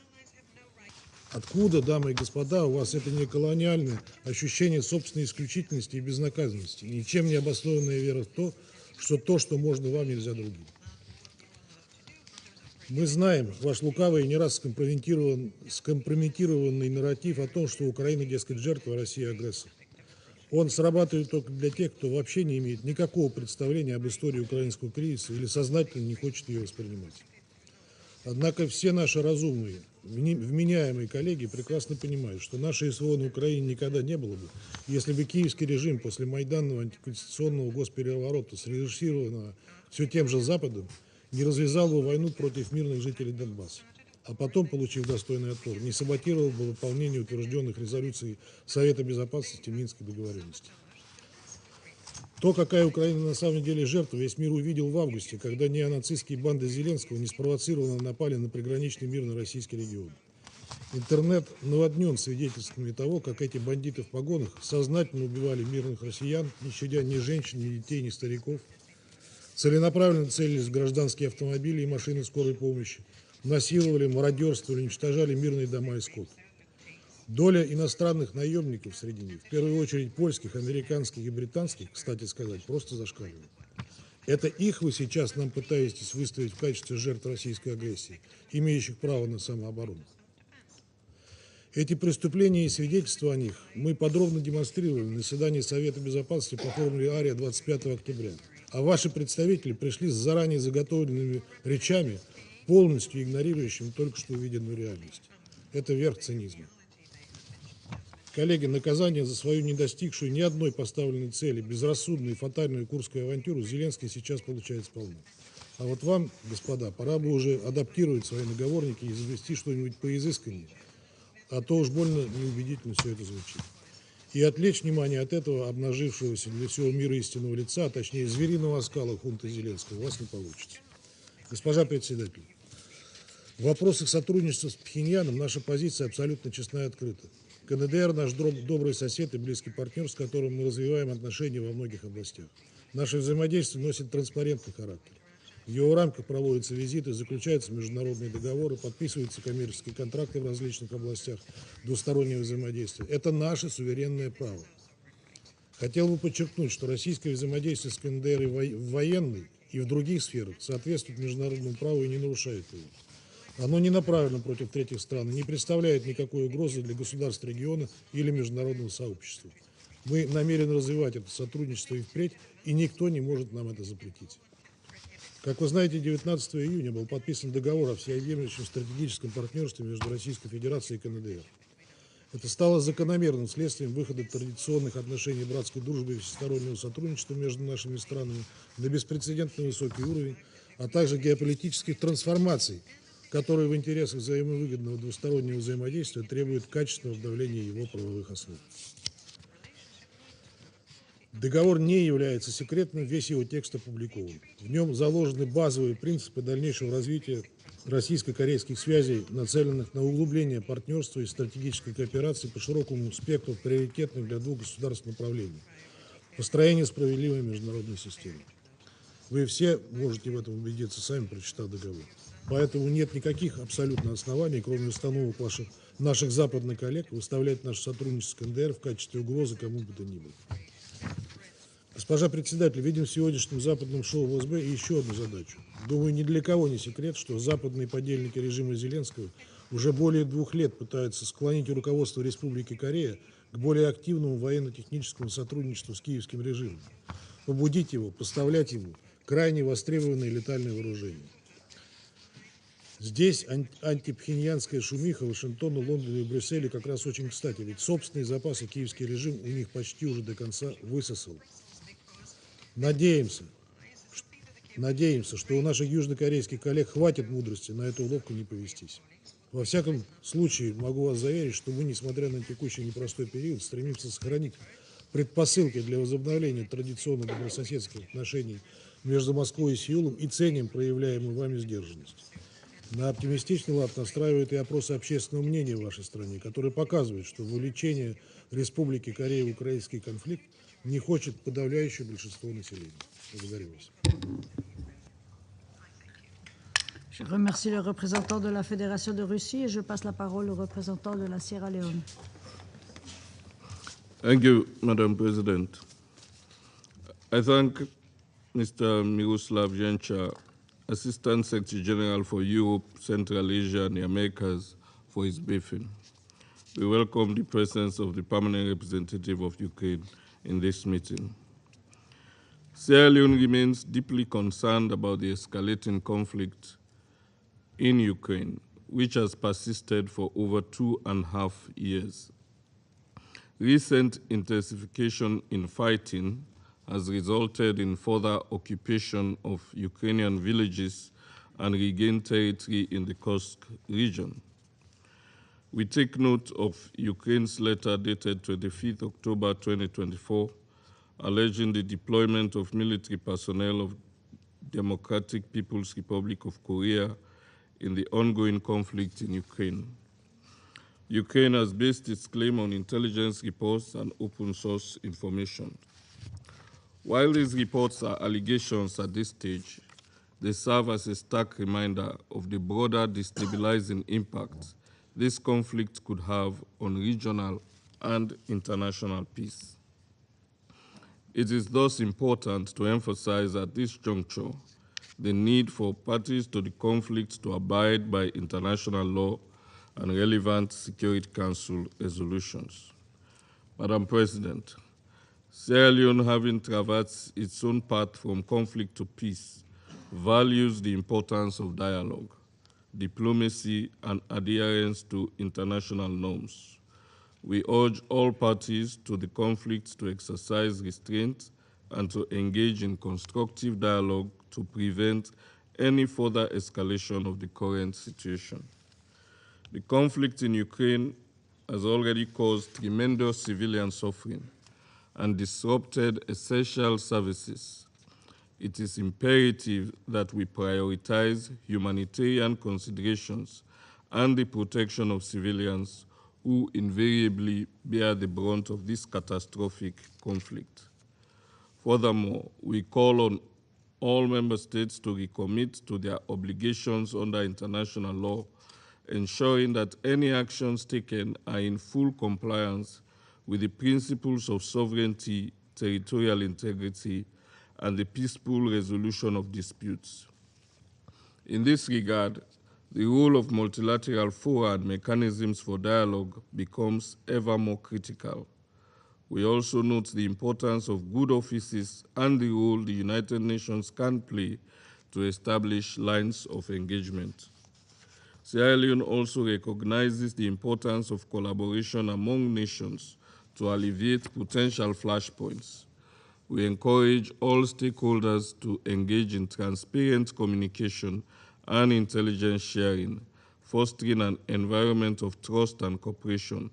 Откуда, дамы и господа, у вас это не колониальное ощущение собственной исключительности и безнаказанности, ничем не обоснованная вера в то, что можно вам, нельзя другим? Мы знаем ваш лукавый и не раз скомпрометированный нарратив о том, что Украина, дескать, жертва, Россия агрессор. Он срабатывает только для тех, кто вообще не имеет никакого представления об истории украинского кризиса или сознательно не хочет ее воспринимать. Однако все наши разумные, вменяемые коллеги прекрасно понимают, что наше СВО на Украине никогда не было бы, если бы киевский режим после майданного антиконституционного госпереворота, срежиссированного все тем же Западом, не развязал бы войну против мирных жителей Донбасса, а потом, получив достойный отпор, не саботировал бы выполнение утвержденных резолюций Совета Безопасности Минской договоренности. То, какая Украина на самом деле жертва, весь мир увидел в августе, когда неонацистские банды Зеленского неспровоцированно напали на приграничный мирный российский регион. Интернет наводнен свидетельствами того, как эти бандиты в погонах сознательно убивали мирных россиян, не щадя ни женщин, ни детей, ни стариков, целенаправленно целились в гражданские автомобили и машины скорой помощи, насиловали, мародерствовали, уничтожали мирные дома и скот. Доля иностранных наемников среди них, в первую очередь польских, американских и британских, кстати сказать, просто зашкаливает. Это их вы сейчас нам пытаетесь выставить в качестве жертв российской агрессии, имеющих право на самооборону. Эти преступления и свидетельства о них мы подробно демонстрировали на заседании Совета Безопасности по формуле Ария 25 октября. А ваши представители пришли с заранее заготовленными речами, полностью игнорирующими только что увиденную реальность. Это верх цинизма. Коллеги, наказание за свою недостигшую ни одной поставленной цели, безрассудную и фатальную курскую авантюру Зеленский сейчас получает сполна. А вот вам, господа, пора бы уже адаптировать свои наговорники и завести что-нибудь поизысканнее, а то уж больно неубедительно все это звучит. И отвлечь внимание от этого обнажившегося для всего мира истинного лица, а точнее звериного оскала хунты Зеленского, у вас не получится. Госпожа председатель, в вопросах сотрудничества с Пхеньяном наша позиция абсолютно честна и открыта. КНДР – наш добрый сосед и близкий партнер, с которым мы развиваем отношения во многих областях. Наше взаимодействие носит транспарентный характер. В его рамках проводятся визиты, заключаются международные договоры, подписываются коммерческие контракты в различных областях двустороннего взаимодействия. Это наше суверенное право. Хотел бы подчеркнуть, что российское взаимодействие с КНДР и в военной, и в других сферах соответствует международному праву и не нарушает его. Оно не направлено против третьих стран и не представляет никакой угрозы для государств региона или международного сообщества. Мы намерены развивать это сотрудничество и впредь, и никто не может нам это запретить. Как вы знаете, 19 июня был подписан договор о всеобъемлющем стратегическом партнерстве между Российской Федерацией и КНДР. Это стало закономерным следствием выхода традиционных отношений братской дружбы и всестороннего сотрудничества между нашими странами на беспрецедентно высокий уровень, а также геополитических трансформаций, которые в интересах взаимовыгодного двустороннего взаимодействия требуют качественного обновления его правовых основ. Договор не является секретным, весь его текст опубликован. В нем заложены базовые принципы дальнейшего развития российско-корейских связей, нацеленных на углубление партнерства и стратегической кооперации по широкому спектру приоритетных для двух государств направлений. Построение справедливой международной системы. Вы все можете в этом убедиться, сами прочитав договор. Поэтому нет никаких абсолютно оснований, кроме установок наших западных коллег, выставлять наше сотрудничество с КНДР в качестве угрозы кому бы то ни было. Госпожа председатель, видим в сегодняшнем западном шоу ВСБ и еще одну задачу. Думаю, ни для кого не секрет, что западные подельники режима Зеленского уже более 2 лет пытаются склонить руководство Республики Корея к более активному военно-техническому сотрудничеству с киевским режимом, побудить его, поставлять ему крайне востребованные летальные вооружения. Здесь антипхеньянская шумиха Вашингтону, Лондону и Брюсселе как раз очень кстати, ведь собственные запасы киевский режим у них почти уже до конца высосал. Надеемся, что у наших южнокорейских коллег хватит мудрости на эту уловку не повестись. Во всяком случае, могу вас заверить, что мы, несмотря на текущий непростой период, стремимся сохранить предпосылки для возобновления традиционных добрососедских отношений между Москвой и Сеулом и ценим проявляемую вами сдержанность. На оптимистичный лад настраивают и опросы общественного мнения в вашей стране, которые показывают, что вовлечение Республики Корея в украинский конфликт не хочет подавляющее большинство населения. Благодарю вас. Je remercie le représentant de la Fédération de Russie et je passe la parole au représentant de la Sierra Leone. Thank you, Madam President. I thank Mr. Miroslav Jencha, Assistant Secretary General for Europe, Central Asia and the Americas, for his briefing. We welcome the presence of the permanent representative of Ukraine in this meeting. Sierra Leone remains deeply concerned about the escalating conflict in Ukraine, which has persisted for over 2.5 years. Recent intensification in fighting has resulted in further occupation of Ukrainian villages and regained territory in the Kursk region. We take note of Ukraine's letter dated 25 October 2024, alleging the deployment of military personnel of Democratic People's Republic of Korea in the ongoing conflict in Ukraine. Ukraine has based its claim on intelligence reports and open source information. While these reports are allegations at this stage, they serve as a stark reminder of the broader destabilizing impact this conflict could have on regional and international peace. It is thus important to emphasize at this juncture the need for parties to the conflict to abide by international law and relevant Security Council resolutions. Madam President, Sierra Leone, having traversed its own path from conflict to peace, values the importance of dialogue, diplomacy, and adherence to international norms. We urge all parties to the conflict to exercise restraint and to engage in constructive dialogue to prevent any further escalation of the current situation. The conflict in Ukraine has already caused tremendous civilian suffering and disrupted essential services. It is imperative that we prioritize humanitarian considerations and the protection of civilians who invariably bear the brunt of this catastrophic conflict. Furthermore, we call on all member states to recommit to their obligations under international law, ensuring that any actions taken are in full compliance with the principles of sovereignty, territorial integrity, and the peaceful resolution of disputes. In this regard, the role of multilateral fora and mechanisms for dialogue becomes ever more critical. We also note the importance of good offices and the role the United Nations can play to establish lines of engagement. Sierra Leone also recognizes the importance of collaboration among nations to alleviate potential flashpoints. We encourage all stakeholders to engage in transparent communication and intelligence sharing, fostering an environment of trust and cooperation.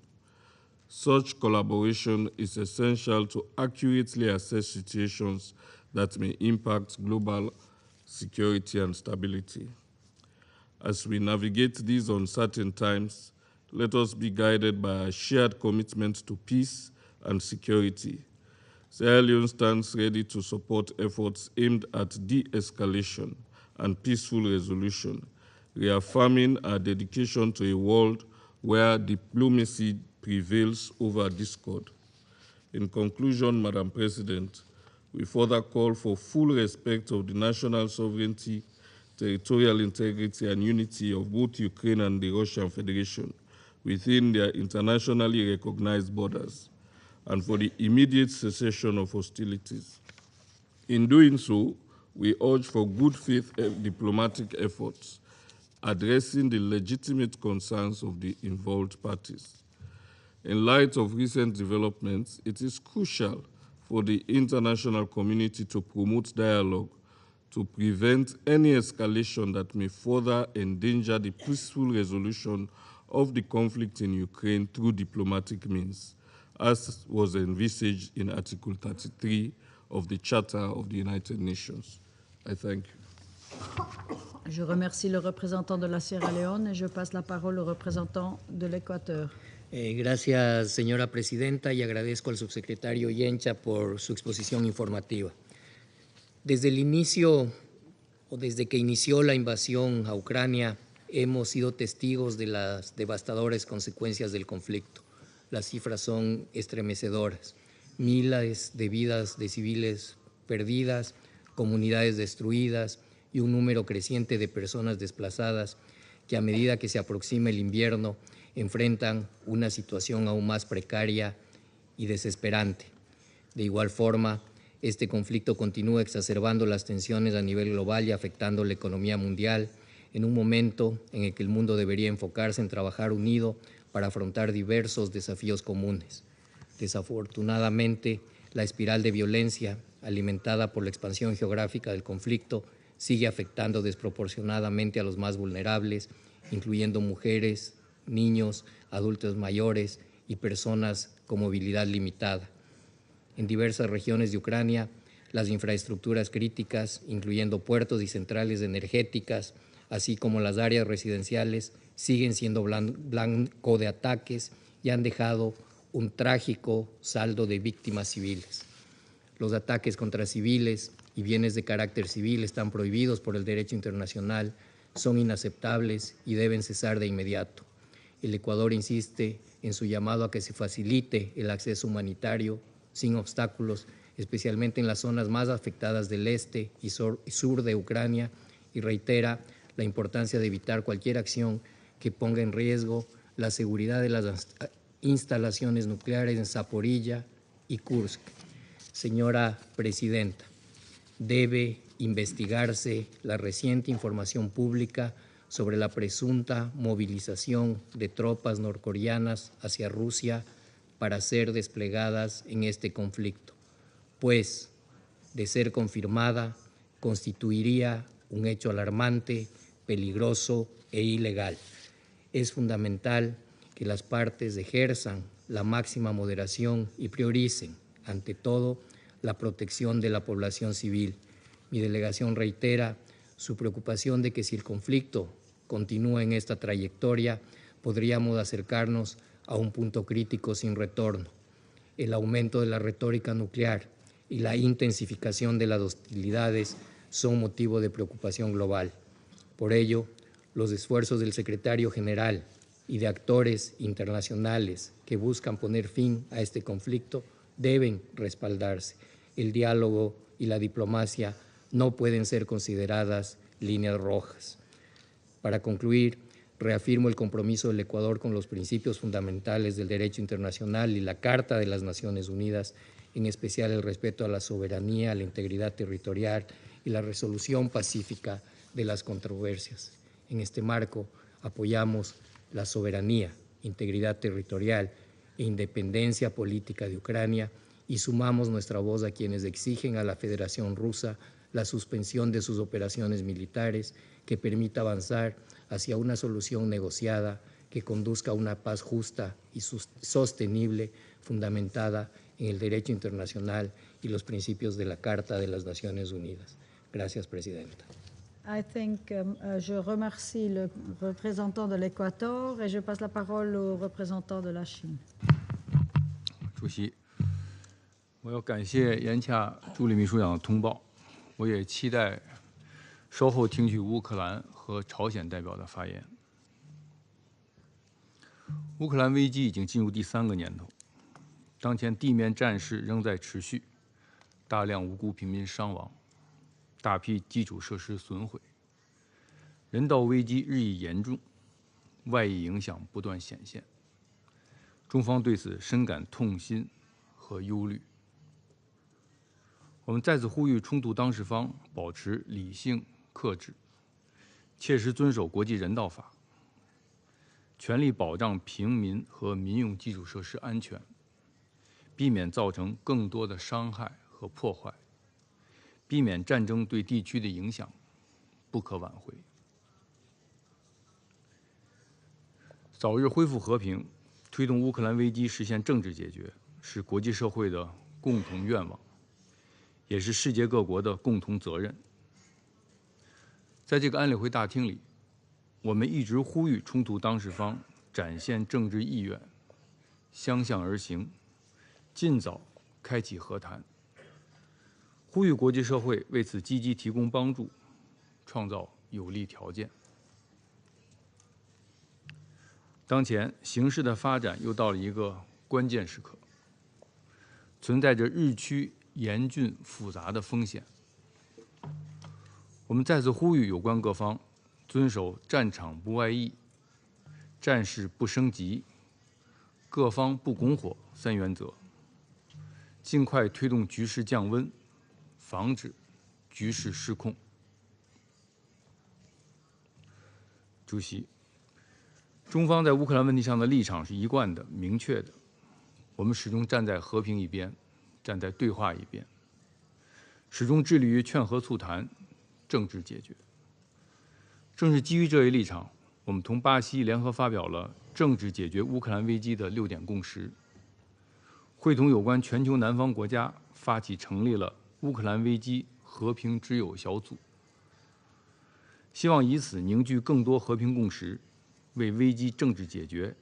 Such collaboration is essential to accurately assess situations that may impact global security and stability. As we navigate these uncertain times, let us be guided by a shared commitment to peace and security. Sierra Leone stands ready to support efforts aimed at de-escalation and peaceful resolution, reaffirming our dedication to a world where diplomacy prevails over discord. In conclusion, Madam President, we further call for full respect of the national sovereignty, territorial integrity, and unity of both Ukraine and the Russian Federation within their internationally recognized borders, and for the immediate cessation of hostilities. In doing so, we urge for good faith diplomatic efforts, addressing the legitimate concerns of the involved parties. In light of recent developments, it is crucial for the international community to promote dialogue to prevent any escalation that may further endanger the peaceful resolution of the conflict in Ukraine through diplomatic means, as was envisaged in Article 33 of the Charter of the United Nations. I thank you. Je remercie le représentant de la Sierra Leone et je passe la parole au représentant de l'Équateur. Gracias, señora presidenta, y agradezco al subsecretario Yencha por su exposición informativa. Desde el inicio, o desde que inició la invasión a Ucrania, hemos sido testigos de las devastadoras consecuencias del conflicto. Las cifras son estremecedoras. Miles de vidas de civiles perdidas, comunidades destruidas y un número creciente de personas desplazadas que a medida que se aproxima el invierno enfrentan una situación aún más precaria y desesperante. De igual forma, este conflicto continúa exacerbando las tensiones a nivel global y afectando la economía mundial en un momento en el que el mundo debería enfocarse en trabajar unido para afrontar diversos desafíos comunes. Desafortunadamente, la espiral de violencia alimentada por la expansión geográfica del conflicto sigue afectando desproporcionadamente a los más vulnerables, incluyendo mujeres, niños, adultos mayores y personas con movilidad limitada. En diversas regiones de Ucrania, las infraestructuras críticas, incluyendo puertos y centrales energéticas, así como las áreas residenciales, siguen siendo blanco de ataques y han dejado un trágico saldo de víctimas civiles. Los ataques contra civiles y bienes de carácter civil están prohibidos por el derecho internacional, son inaceptables y deben cesar de inmediato. El Ecuador insiste en su llamado a que se facilite el acceso humanitario sin obstáculos, especialmente en las zonas más afectadas del este y sur de Ucrania, y reitera la importancia de evitar cualquier acción que ponga en riesgo la seguridad de las instalaciones nucleares en Zaporilla y Kursk. Señora presidenta, debe investigarse la reciente información pública sobre la presunta movilización de tropas norcoreanas hacia Rusia para ser desplegadas en este conflicto, pues, de ser confirmada, constituiría un hecho alarmante, peligroso e ilegal. Es fundamental que las partes ejerzan la máxima moderación y prioricen, ante todo, la protección de la población civil. Mi delegación reitera su preocupación de que si el conflicto continúa en esta trayectoria, podríamos acercarnos a un punto crítico sin retorno. El aumento de la retórica nuclear y la intensificación de las hostilidades son motivo de preocupación global. Por ello, los esfuerzos del secretario general y de actores internacionales que buscan poner fin a este conflicto deben respaldarse. El diálogo y la diplomacia no pueden ser consideradas líneas rojas. Para concluir, reafirmo el compromiso del Ecuador con los principios fundamentales del derecho internacional y la Carta de las Naciones Unidas, en especial el respeto a la soberanía, a la integridad territorial y la resolución pacífica de las controversias. En este marco, apoyamos la soberanía, integridad territorial e independencia política de Ucrania y sumamos nuestra voz a quienes exigen a la Federación Rusa la suspensión de sus operaciones militares que permita avanzar hacia una solución negociada que conduzca a una paz justa y sostenible, fundamentada en el derecho internacional y los principios de la Carta de las Naciones Unidas. Gracias, Presidenta. Je remercie le représentant de l'Équateur et je passe la parole au représentant de la Chine. 主席，我要感谢严洽助理秘书长的通报，我也期待稍后听取乌克兰和朝鲜代表的发言。乌克兰危机已经进入第3个年头，当前地面战事仍在持续，大量无辜平民伤亡，大批基础设施损毁，人道危机日益严重，外溢影响不断显现。中方对此深感痛心和忧虑。我们再次呼吁冲突当事方保持理性克制，切实遵守国际人道法，全力保障平民和民用基础设施安全，避免造成更多的伤害和破坏，避免战争对地区的影响不可挽回。早日恢复和平，推动乌克兰危机实现政治解决，是国际社会的共同愿望，也是世界各国的共同责任。在这个安理会大厅里，我们一直呼吁冲突当事方展现政治意愿，相向而行，尽早开启和谈，呼吁国际社会为此积极提供帮助，创造有利条件。当前形势的发展又到了一个关键时刻，存在着日趋严峻复杂的风险。我们再次呼吁有关各方遵守战场不外溢、战事不升级、各方不拱火3原则，尽快推动局势降温，防止局势失控。主席，中方在乌克兰问题上的立场是一贯的、明确的，我们始终站在和平一边，站在对话一边，始终致力于劝和促谈、政治解决。正是基于这一立场，我们同巴西联合发表了政治解决乌克兰危机的6点共识，会同有关全球南方国家发起成立了乌克兰危机和平之友小组，希望以此凝聚更多和平共识，为危机政治解决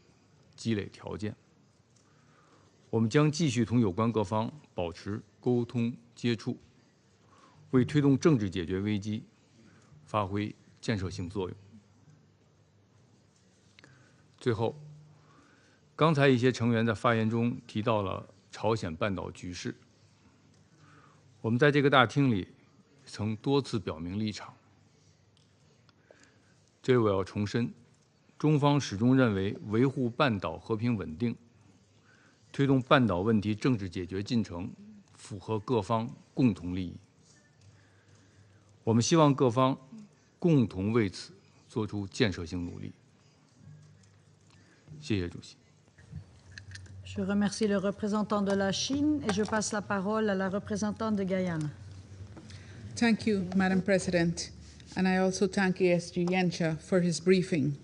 积累条件。我们将继续同有关各方保持沟通接触，为推动政治解决危机发挥建设性作用。最后，刚才一些成员在发言中提到了朝鲜半岛局势，我们在这个大厅里曾多次表明立场。这里我要重申，中方始终认为维护半岛和平稳定，推动半岛问题政治解决进程符合各方共同利益。我们希望各方共同为此做出建设性努力。谢谢主席。Je remercie le représentant de la Chine et je passe la parole à la représentante de Guyane. Thank you, Madam President, and I also thank ASG Yencha for his briefing.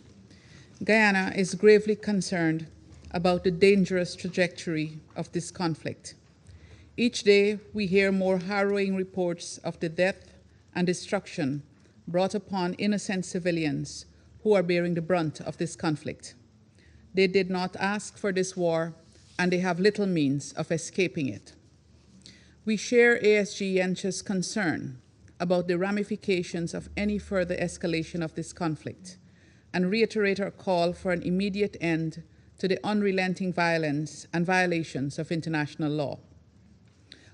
Guyana is gravely concerned about the dangerous trajectory of this conflict. Each day, we hear more harrowing reports of the death and destruction brought upon innocent civilians who are bearing the brunt of this conflict. They did not ask for this war, and they have little means of escaping it. We share ASG Yencha's concern about the ramifications of any further escalation of this conflict, and reiterate our call for an immediate end to the unrelenting violence and violations of international law.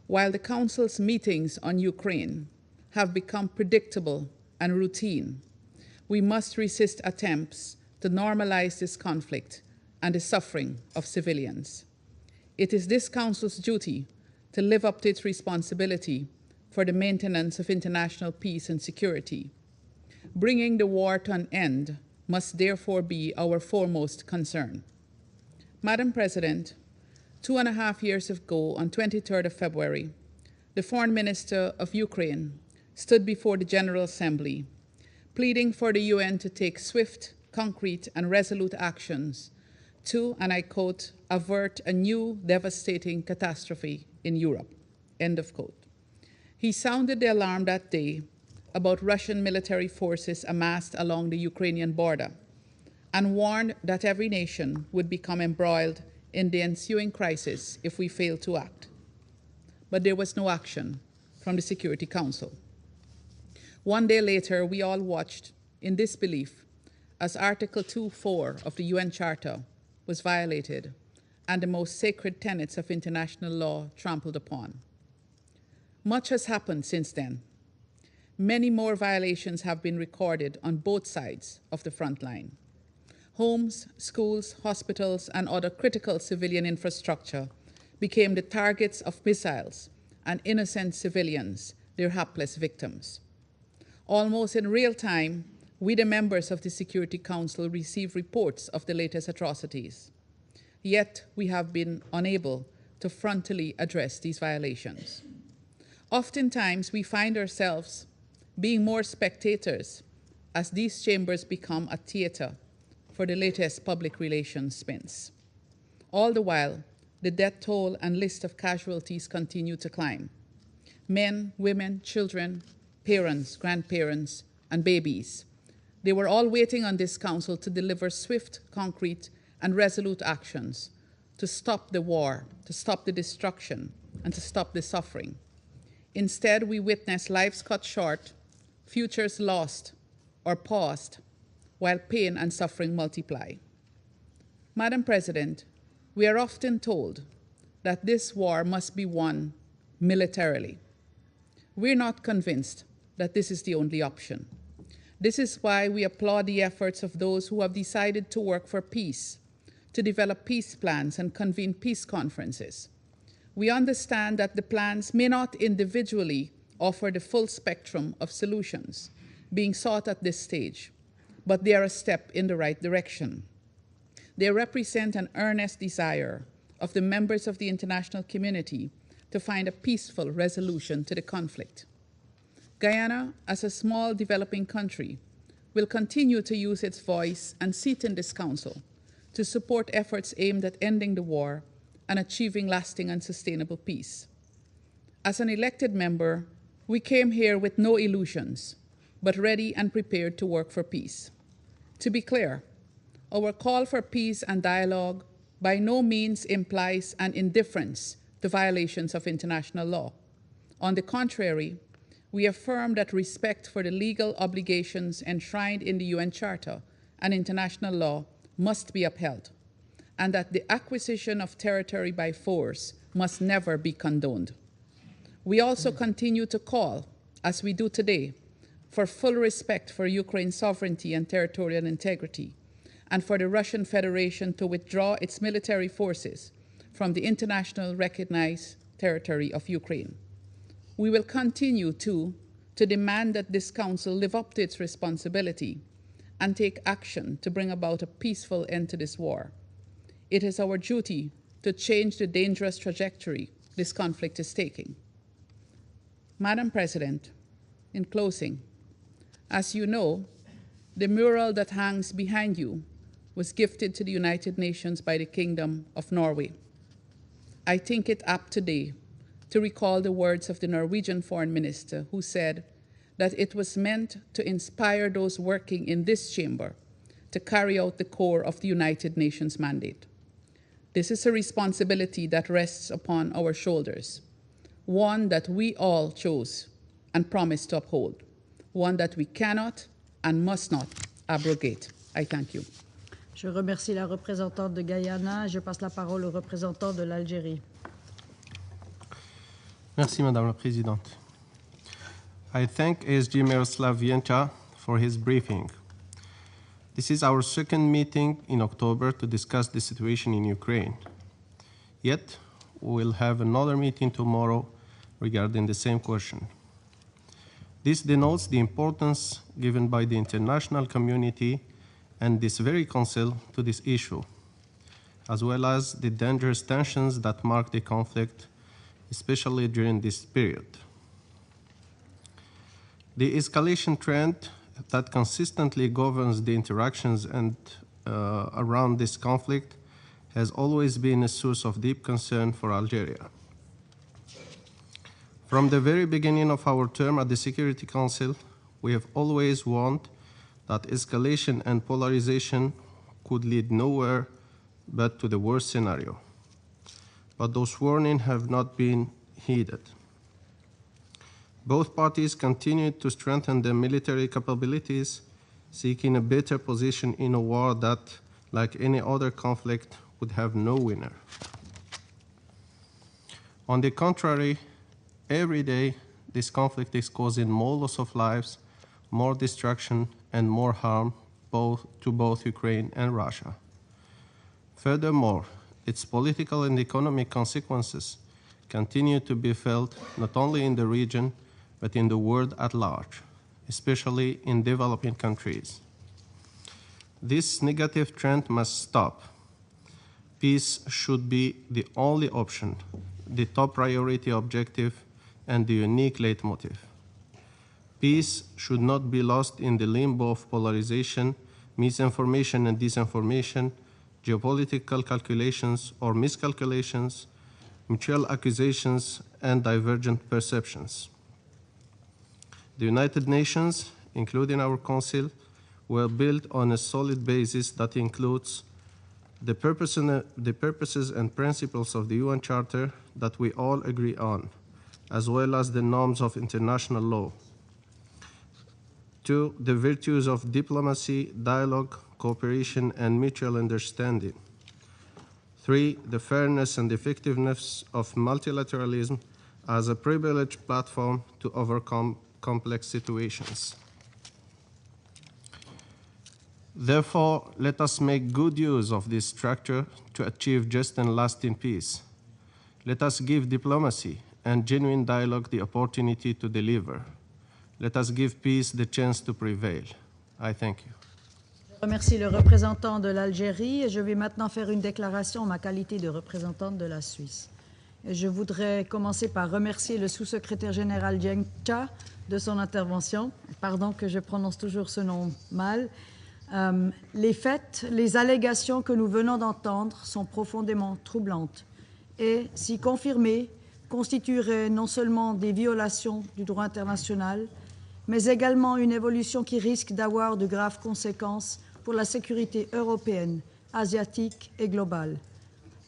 While the Council's meetings on Ukraine have become predictable and routine, we must resist attempts to normalize this conflict and the suffering of civilians. It is this Council's duty to live up to its responsibility for the maintenance of international peace and security. Bringing the war to an end must therefore be our foremost concern. Madam President, 2.5 years ago, on 23rd of February, the Foreign Minister of Ukraine stood before the General Assembly, pleading for the UN to take swift, concrete, and resolute actions to, and I quote, avert a new devastating catastrophe in Europe, end of quote. He sounded the alarm that day about Russian military forces amassed along the Ukrainian border and warned that every nation would become embroiled in the ensuing crisis if we failed to act. But there was no action from the Security Council. One day later, we all watched in disbelief as Article 2.4 of the UN Charter was violated and the most sacred tenets of international law trampled upon. Much has happened since then. Many more violations have been recorded on both sides of the front line. Homes, schools, hospitals, and other critical civilian infrastructure became the targets of missiles, and innocent civilians, their hapless victims. Almost in real time, we, the members of the Security Council, receive reports of the latest atrocities. Yet we have been unable to frontally address these violations. Oftentimes, we find ourselves being more spectators as these chambers become a theater for the latest public relations spins. All the while, the death toll and list of casualties continue to climb. Men, women, children, parents, grandparents, and babies. They were all waiting on this council to deliver swift, concrete, and resolute actions to stop the war, to stop the destruction, and to stop the suffering. Instead, we witness lives cut short, futures lost or paused, while pain and suffering multiply. Madam President, we are often told that this war must be won militarily. We're not convinced that this is the only option. This is why we applaud the efforts of those who have decided to work for peace, to develop peace plans and convene peace conferences. We understand that the plans may not individually offer the full spectrum of solutions being sought at this stage, but they are a step in the right direction. They represent an earnest desire of the members of the international community to find a peaceful resolution to the conflict. Guyana, as a small developing country, will continue to use its voice and seat in this council to support efforts aimed at ending the war and achieving lasting and sustainable peace. As an elected member, we came here with no illusions, but ready and prepared to work for peace. To be clear, our call for peace and dialogue by no means implies an indifference to violations of international law. On the contrary, we affirm that respect for the legal obligations enshrined in the UN Charter and international law must be upheld, and that the acquisition of territory by force must never be condoned. We also continue to call, as we do today, for full respect for Ukraine's sovereignty and territorial integrity, and for the Russian Federation to withdraw its military forces from the international recognized territory of Ukraine. We will continue to demand that this Council live up to its responsibility and take action to bring about a peaceful end to this war. It is our duty to change the dangerous trajectory this conflict is taking. Madam President, in closing, as you know, the mural that hangs behind you was gifted to the United Nations by the Kingdom of Norway. I think it apt today to recall the words of the Norwegian Foreign Minister, who said that it was meant to inspire those working in this chamber to carry out the core of the United Nations mandate. This is a responsibility that rests upon our shoulders, one that we all chose and promised to uphold, one that we cannot and must not abrogate. I thank you. Je remercie la représentante de Guyana. Je passe la parole au représentant de l'Algérie. Merci, Madame la Présidente. I thank ASG Miroslav Viencha for his briefing. This is our second meeting in October to discuss the situation in Ukraine. Yet, we will have another meeting tomorrow regarding the same question. This denotes the importance given by the international community and this very council to this issue, as well as the dangerous tensions that mark the conflict, especially during this period. The escalation trend that consistently governs the interactions and around this conflict has always been a source of deep concern for Algeria. From the very beginning of our term at the Security Council, we have always warned that escalation and polarization could lead nowhere but to the worst scenario. But those warnings have not been heeded. Both parties continued to strengthen their military capabilities, seeking a better position in a war that, like any other conflict, would have no winner. On the contrary, every day, this conflict is causing more loss of lives, more destruction, and more harm to both Ukraine and Russia. Furthermore, its political and economic consequences continue to be felt not only in the region, but in the world at large, especially in developing countries. This negative trend must stop. Peace should be the only option, the top priority objective, and the unique leitmotif. Peace should not be lost in the limbo of polarization, misinformation and disinformation, geopolitical calculations or miscalculations, mutual accusations, and divergent perceptions. The United Nations, including our Council, were built on a solid basis that includes the purposes and principles of the UN Charter that we all agree on, as well as the norms of international law. 2, the virtues of diplomacy, dialogue, cooperation, and mutual understanding. 3, the fairness and effectiveness of multilateralism as a privileged platform to overcome complex situations. Therefore, let us make good use of this structure to achieve just and lasting peace. Let us give diplomacy and genuine dialogue the opportunity to deliver. Let us give peace the chance to prevail. I thank you. Je remercie le représentant de l'Algérie et je vais maintenant faire une déclaration en ma qualité de représentante de la Suisse. Et je voudrais commencer par remercier le sous-secrétaire général Yencha de son intervention. Pardon que je prononce toujours ce nom mal. Les faits, les allégations que nous venons d'entendre sont profondément troublantes et, si confirmées, constitueraient non seulement des violations du droit international, mais également une évolution qui risque d'avoir de graves conséquences pour la sécurité européenne, asiatique et globale.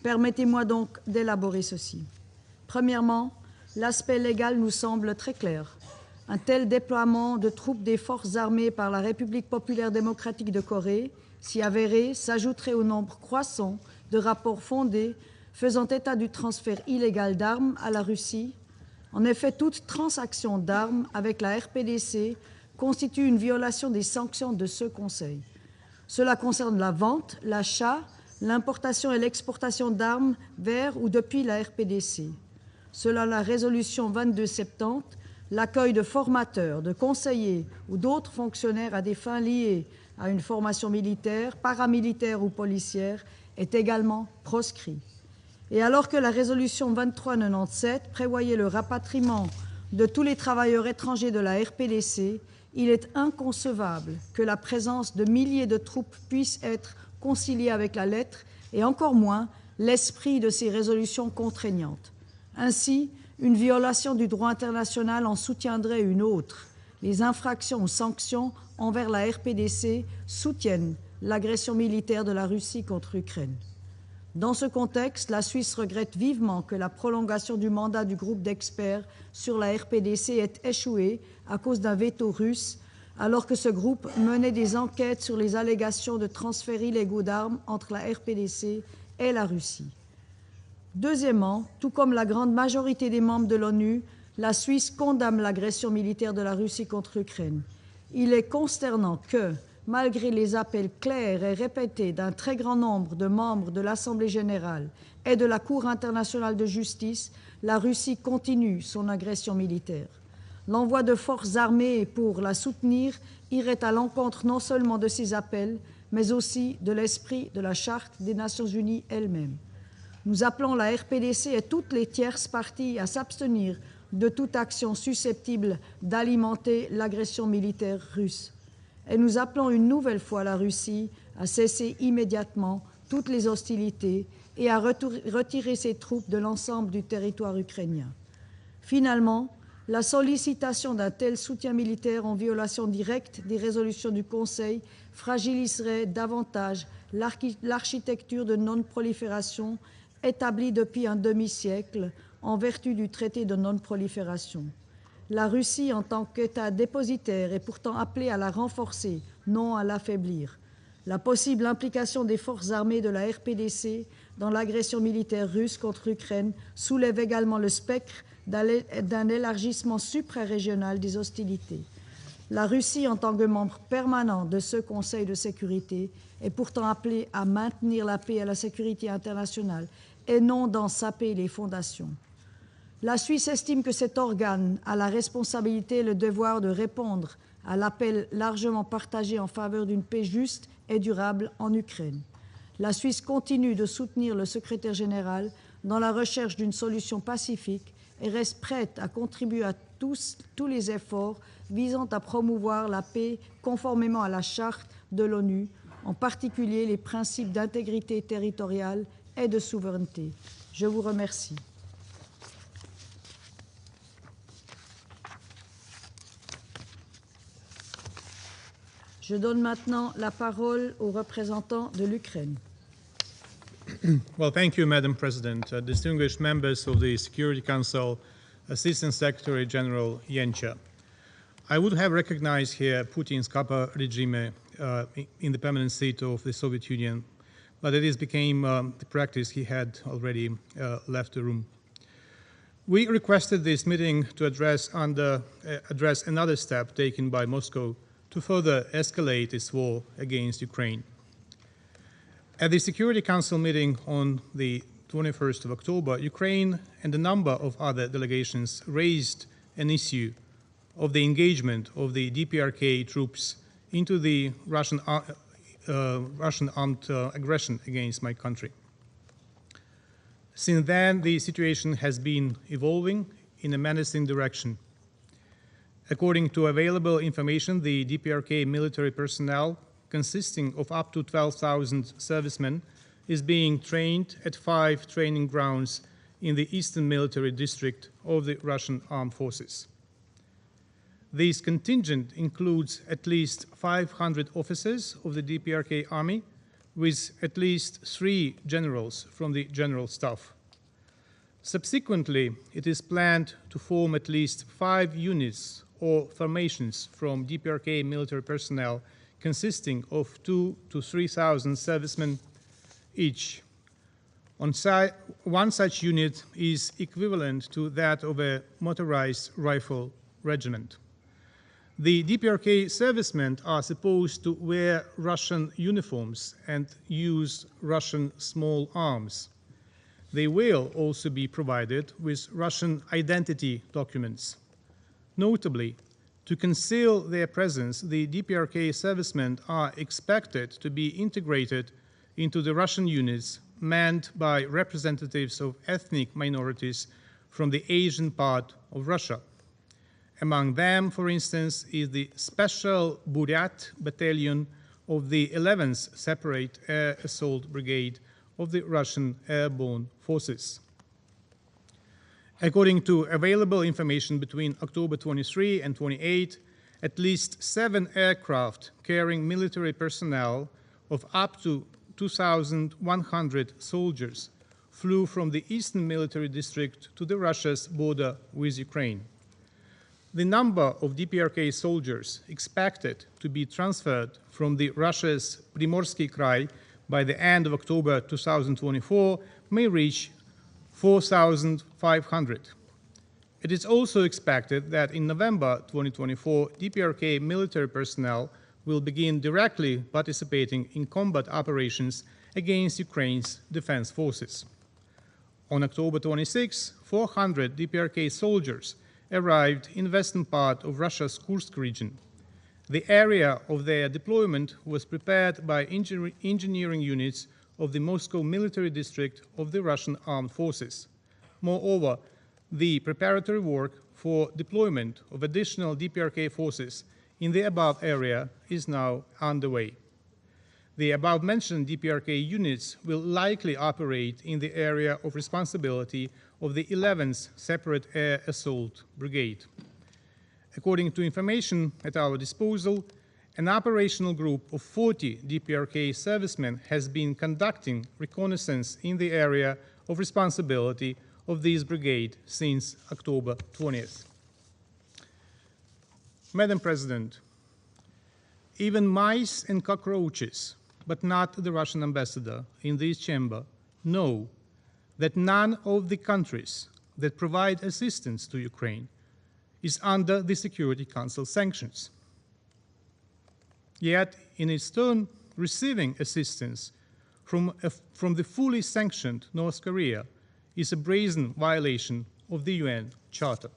Permettez-moi donc d'élaborer ceci. Premièrement, l'aspect légal nous semble très clair. Un tel déploiement de troupes des forces armées par la République populaire démocratique de Corée, si avéré, s'ajouterait au nombre croissant de rapports fondés faisant état du transfert illégal d'armes à la Russie. En effet, toute transaction d'armes avec la RPDC constitue une violation des sanctions de ce Conseil. Cela concerne la vente, l'achat, l'importation et l'exportation d'armes vers ou depuis la RPDC. Selon la résolution 2270, l'accueil de formateurs, de conseillers ou d'autres fonctionnaires à des fins liées à une formation militaire, paramilitaire ou policière est également proscrit. Et alors que la résolution 2397 prévoyait le rapatriement de tous les travailleurs étrangers de la RPDC, il est inconcevable que la présence de milliers de troupes puisse être conciliée avec la lettre et encore moins l'esprit de ces résolutions contraignantes. Ainsi, une violation du droit international en soutiendrait une autre. Les infractions ou sanctions envers la RPDC soutiennent l'agression militaire de la Russie contre l'Ukraine. Dans ce contexte, la Suisse regrette vivement que la prolongation du mandat du groupe d'experts sur la RPDC ait échoué à cause d'un veto russe, alors que ce groupe menait des enquêtes sur les allégations de transferts illégaux d'armes entre la RPDC et la Russie. Deuxièmement, tout comme la grande majorité des membres de l'ONU, la Suisse condamne l'agression militaire de la Russie contre l'Ukraine. Il est consternant que, malgré les appels clairs et répétés d'un très grand nombre de membres de l'Assemblée générale et de la Cour internationale de justice, la Russie continue son agression militaire. L'envoi de forces armées pour la soutenir irait à l'encontre non seulement de ces appels, mais aussi de l'esprit de la Charte des Nations unies elle-même. Nous appelons la RPDC et toutes les tierces parties à s'abstenir de toute action susceptible d'alimenter l'agression militaire russe. Et nous appelons une nouvelle fois la Russie à cesser immédiatement toutes les hostilités et à retirer ses troupes de l'ensemble du territoire ukrainien. Finalement, la sollicitation d'un tel soutien militaire en violation directe des résolutions du Conseil fragiliserait davantage l'architecture de non-prolifération établie depuis un demi-siècle en vertu du traité de non-prolifération. La Russie, en tant qu'État dépositaire, est pourtant appelée à la renforcer, non à l'affaiblir. La possible implication des forces armées de la RPDC dans l'agression militaire russe contre l'Ukraine soulève également le spectre d'un élargissement suprarégional des hostilités. La Russie, en tant que membre permanent de ce Conseil de sécurité, est pourtant appelée à maintenir la paix et la sécurité internationale et non d'en saper les fondations. La Suisse estime que cet organe a la responsabilité et le devoir de répondre à l'appel largement partagé en faveur d'une paix juste et durable en Ukraine. La Suisse continue de soutenir le secrétaire général dans la recherche d'une solution pacifique et reste prête à contribuer à tous les efforts visant à promouvoir la paix conformément à la Charte de l'ONU, en particulier les principes d'intégrité territoriale et de souveraineté. Je vous remercie. Je donne maintenant la parole aux représentants de l'Ukraine. Well, thank you, Madam President. Distinguished members of the Security Council, Assistant Secretary General Yencha. I would have recognized here Putin's Kappa regime in the permanent seat of the Soviet Union, but it became the practice. He had already left the room. We requested this meeting to address another step taken by Moscow to further escalate its war against Ukraine. At the Security Council meeting on the 21st of October, Ukraine and a number of other delegations raised an issue of the engagement of the DPRK troops into the Russian armed aggression against my country. Since then, the situation has been evolving in a menacing direction. According to available information, the DPRK military personnel, consisting of up to 12,000 servicemen, is being trained at 5 training grounds in the Eastern Military District of the Russian Armed Forces. This contingent includes at least 500 officers of the DPRK Army, with at least 3 generals from the General Staff. Subsequently, it is planned to form at least 5 units or formations from DPRK military personnel consisting of 2,000 to 3,000 servicemen each. One such unit is equivalent to that of a motorized rifle regiment. The DPRK servicemen are supposed to wear Russian uniforms and use Russian small arms. They will also be provided with Russian identity documents. Notably, to conceal their presence, the DPRK servicemen are expected to be integrated into the Russian units manned by representatives of ethnic minorities from the Asian part of Russia. Among them, for instance, is the Special Buryat Battalion of the 11th Separate Air Assault Brigade of the Russian Airborne Forces. According to available information, between October 23 and 28, at least 7 aircraft carrying military personnel of up to 2,100 soldiers flew from the Eastern Military District to the Russia's border with Ukraine. The number of DPRK soldiers expected to be transferred from the Russia's Primorsky Krai by the end of October 2024 may reach 4,500. It is also expected that in November 2024, DPRK military personnel will begin directly participating in combat operations against Ukraine's defense forces. On October 26, 400 DPRK soldiers arrived in the western part of Russia's Kursk region. The area of their deployment was prepared by engineering units of the Moscow military district of the Russian armed forces. Moreover, the preparatory work for deployment of additional DPRK forces in the above area is now underway. The above-mentioned DPRK units will likely operate in the area of responsibility of the 11th Separate Air Assault Brigade. According to information at our disposal, an operational group of 40 DPRK servicemen has been conducting reconnaissance in the area of responsibility of this brigade since October 20th. Madam President, even mice and cockroaches, but not the Russian ambassador in this chamber, know that none of the countries that provide assistance to Ukraine is under the Security Council sanctions. Yet, in its turn, receiving assistance from the fully sanctioned North Korea is a brazen violation of the UN Charter.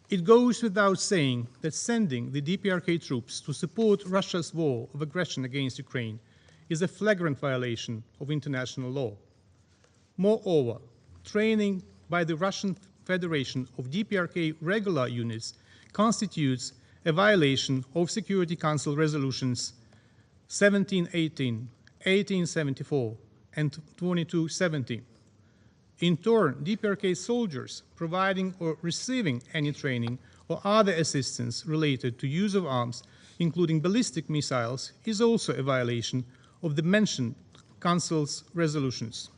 It goes without saying that sending the DPRK troops to support Russia's war of aggression against Ukraine is a flagrant violation of international law. Moreover, training by the Russian Federation of DPRK regular units constitutes a violation of Security Council resolutions 1718, 1874, and 2270. In turn, DPRK soldiers providing or receiving any training or other assistance related to use of arms, including ballistic missiles, is also a violation of the mentioned Council's resolutions.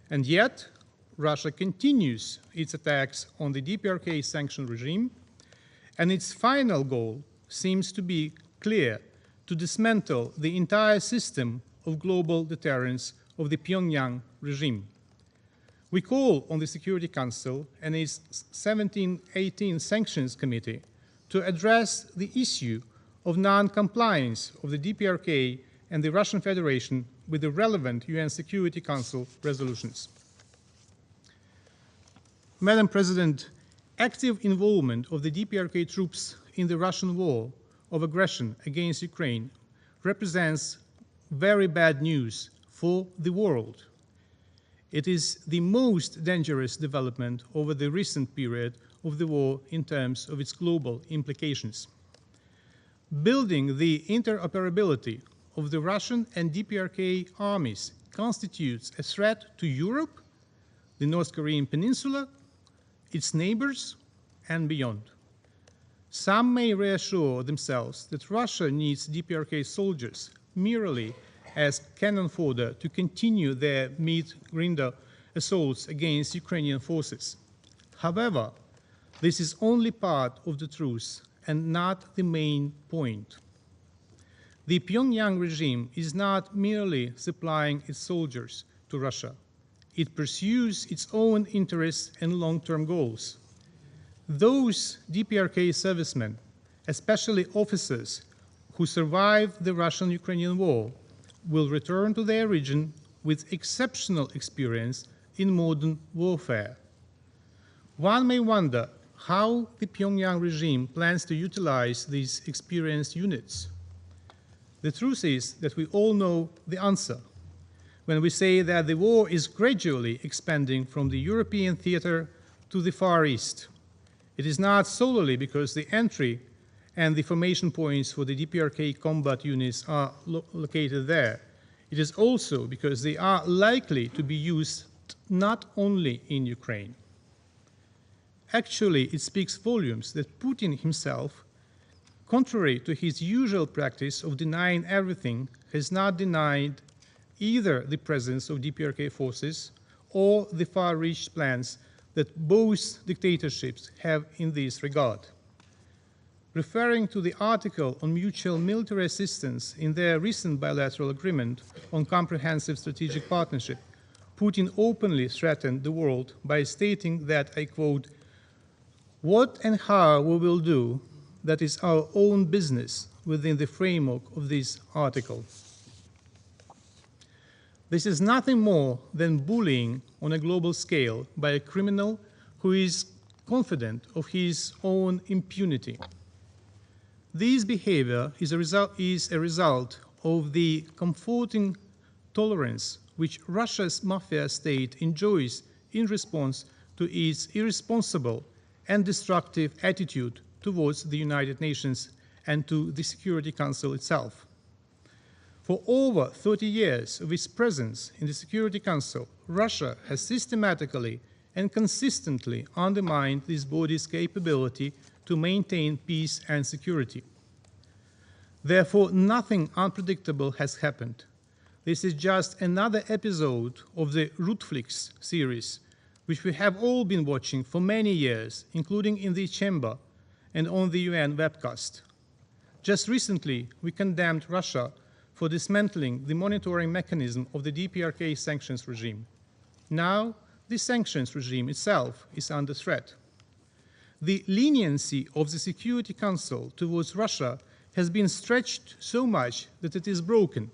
And yet, Russia continues its attacks on the DPRK sanction regime, and its final goal seems to be clear: to dismantle the entire system of global deterrence of the Pyongyang regime. We call on the Security Council and its 1718 Sanctions Committee to address the issue of non-compliance of the DPRK and the Russian Federation with the relevant UN Security Council resolutions. Madam President, active involvement of the DPRK troops in the Russian war of aggression against Ukraine represents very bad news for the world. It is the most dangerous development over the recent period of the war in terms of its global implications. Building the interoperability of the Russian and DPRK armies constitutes a threat to Europe, the North Korean peninsula, its neighbors, and beyond. Some may reassure themselves that Russia needs DPRK soldiers merely as cannon fodder to continue their meat-grinder assaults against Ukrainian forces. However, this is only part of the truth and not the main point. The Pyongyang regime is not merely supplying its soldiers to Russia. It pursues its own interests and long-term goals. Those DPRK servicemen, especially officers who survived the Russian-Ukrainian war, will return to their region with exceptional experience in modern warfare. One may wonder how the Pyongyang regime plans to utilize these experienced units. The truth is that we all know the answer when we say that the war is gradually expanding from the European theater to the Far East. It is not solely because the entry and the formation points for the DPRK combat units are located there. It is also because they are likely to be used not only in Ukraine. Actually, it speaks volumes that Putin himself, contrary to his usual practice of denying everything, has not denied either the presence of DPRK forces or the far-reaching plans that both dictatorships have in this regard. Referring to the article on mutual military assistance in their recent bilateral agreement on comprehensive strategic partnership, Putin openly threatened the world by stating that, I quote, "What and how we will do, that is our own business within the framework of this article." This is nothing more than bullying on a global scale by a criminal who is confident of his own impunity. This behavior is a result of the comforting tolerance which Russia's mafia state enjoys in response to its irresponsible and destructive attitude towards the United Nations and to the Security Council itself. For over 30 years of its presence in the Security Council, Russia has systematically and consistently undermined this body's capability to maintain peace and security. Therefore, nothing unpredictable has happened. This is just another episode of the Rutflix series, which we have all been watching for many years, including in the chamber and on the UN webcast. Just recently, we condemned Russia for dismantling the monitoring mechanism of the DPRK sanctions regime. Now, the sanctions regime itself is under threat. The leniency of the Security Council towards Russia has been stretched so much that it is broken.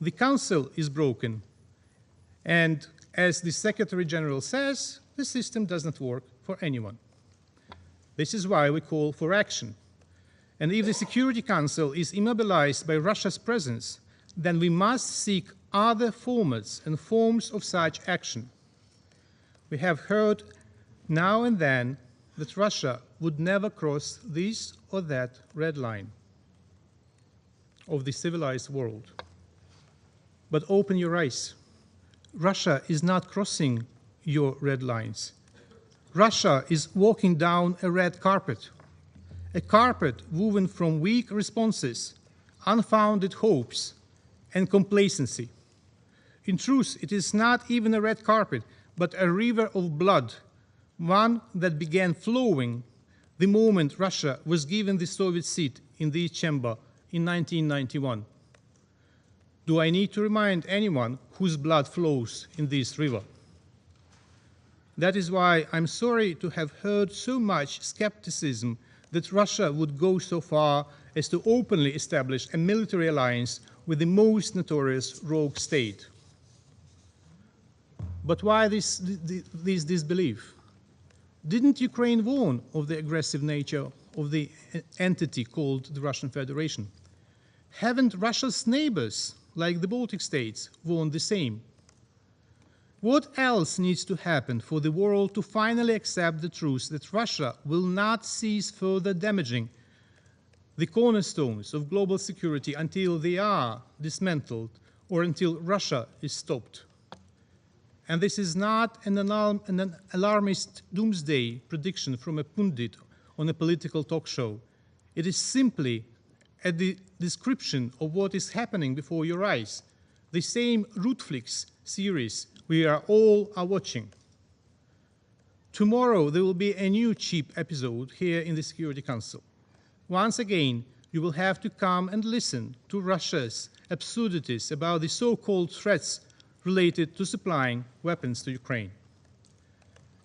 The Council is broken, and as the Secretary General says, the system does not work for anyone. This is why we call for action. And if the Security Council is immobilized by Russia's presence, then we must seek other formats and forms of such action. We have heard now and then that Russia would never cross this or that red line of the civilized world. But open your eyes. Russia is not crossing your red lines. Russia is walking down a red carpet, a carpet woven from weak responses, unfounded hopes, and complacency. In truth, it is not even a red carpet, but a river of blood, one that began flowing the moment Russia was given the Soviet seat in the chamber in 1991. Do I need to remind anyone whose blood flows in this river? That is why I'm sorry to have heard so much skepticism that Russia would go so far as to openly establish a military alliance with the most notorious rogue state. But why this disbelief? Didn't Ukraine warn of the aggressive nature of the entity called the Russian Federation? Haven't Russia's neighbors, like the Baltic states, warned the same? What else needs to happen for the world to finally accept the truth that Russia will not cease further damaging the cornerstones of global security until they are dismantled or until Russia is stopped? And this is not an alarmist doomsday prediction from a pundit on a political talk show. It is simply a description of what is happening before your eyes, the same Rootflix series we are all watching. Tomorrow there will be a new cheap episode here in the Security Council. Once again, you will have to come and listen to Russia's absurdities about the so-called threats related to supplying weapons to Ukraine.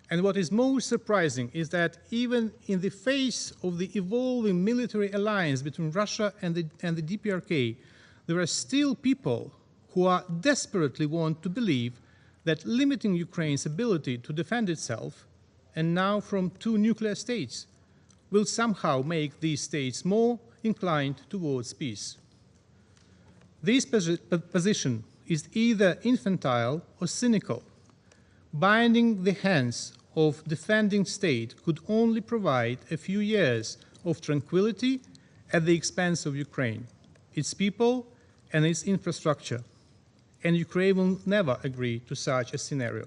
And what is most surprising is that even in the face of the evolving military alliance between Russia and the DPRK, there are still people who are desperately want to believe that limiting Ukraine's ability to defend itself, and now from 2 nuclear states, will somehow make these states more inclined towards peace. This position is either infantile or cynical. Binding the hands of defending state could only provide a few years of tranquility at the expense of Ukraine, its people, and its infrastructure. And Ukraine will never agree to such a scenario.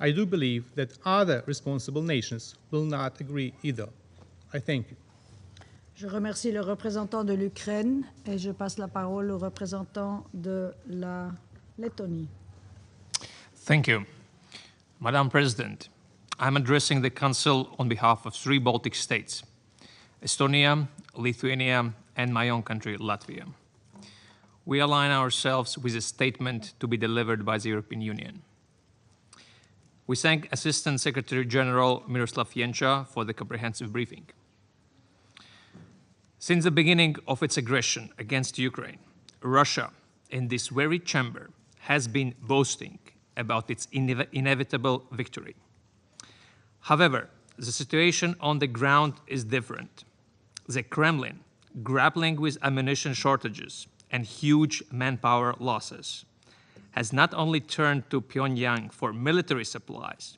I do believe that other responsible nations will not agree either. I thank you. Je remercie le représentant de l'Ukraine et je passe la parole au représentant de la Lettonie. Thank you. Madam President, I'm addressing the Council on behalf of 3 Baltic states, Estonia, Lithuania, and my own country, Latvia. We align ourselves with a statement to be delivered by the European Union. We thank Assistant Secretary General Miroslav Jenča for the comprehensive briefing. Since the beginning of its aggression against Ukraine, Russia, in this very chamber, has been boasting about its inevitable victory. However, the situation on the ground is different. The Kremlin, grappling with ammunition shortages and huge manpower losses, has not only turned to Pyongyang for military supplies,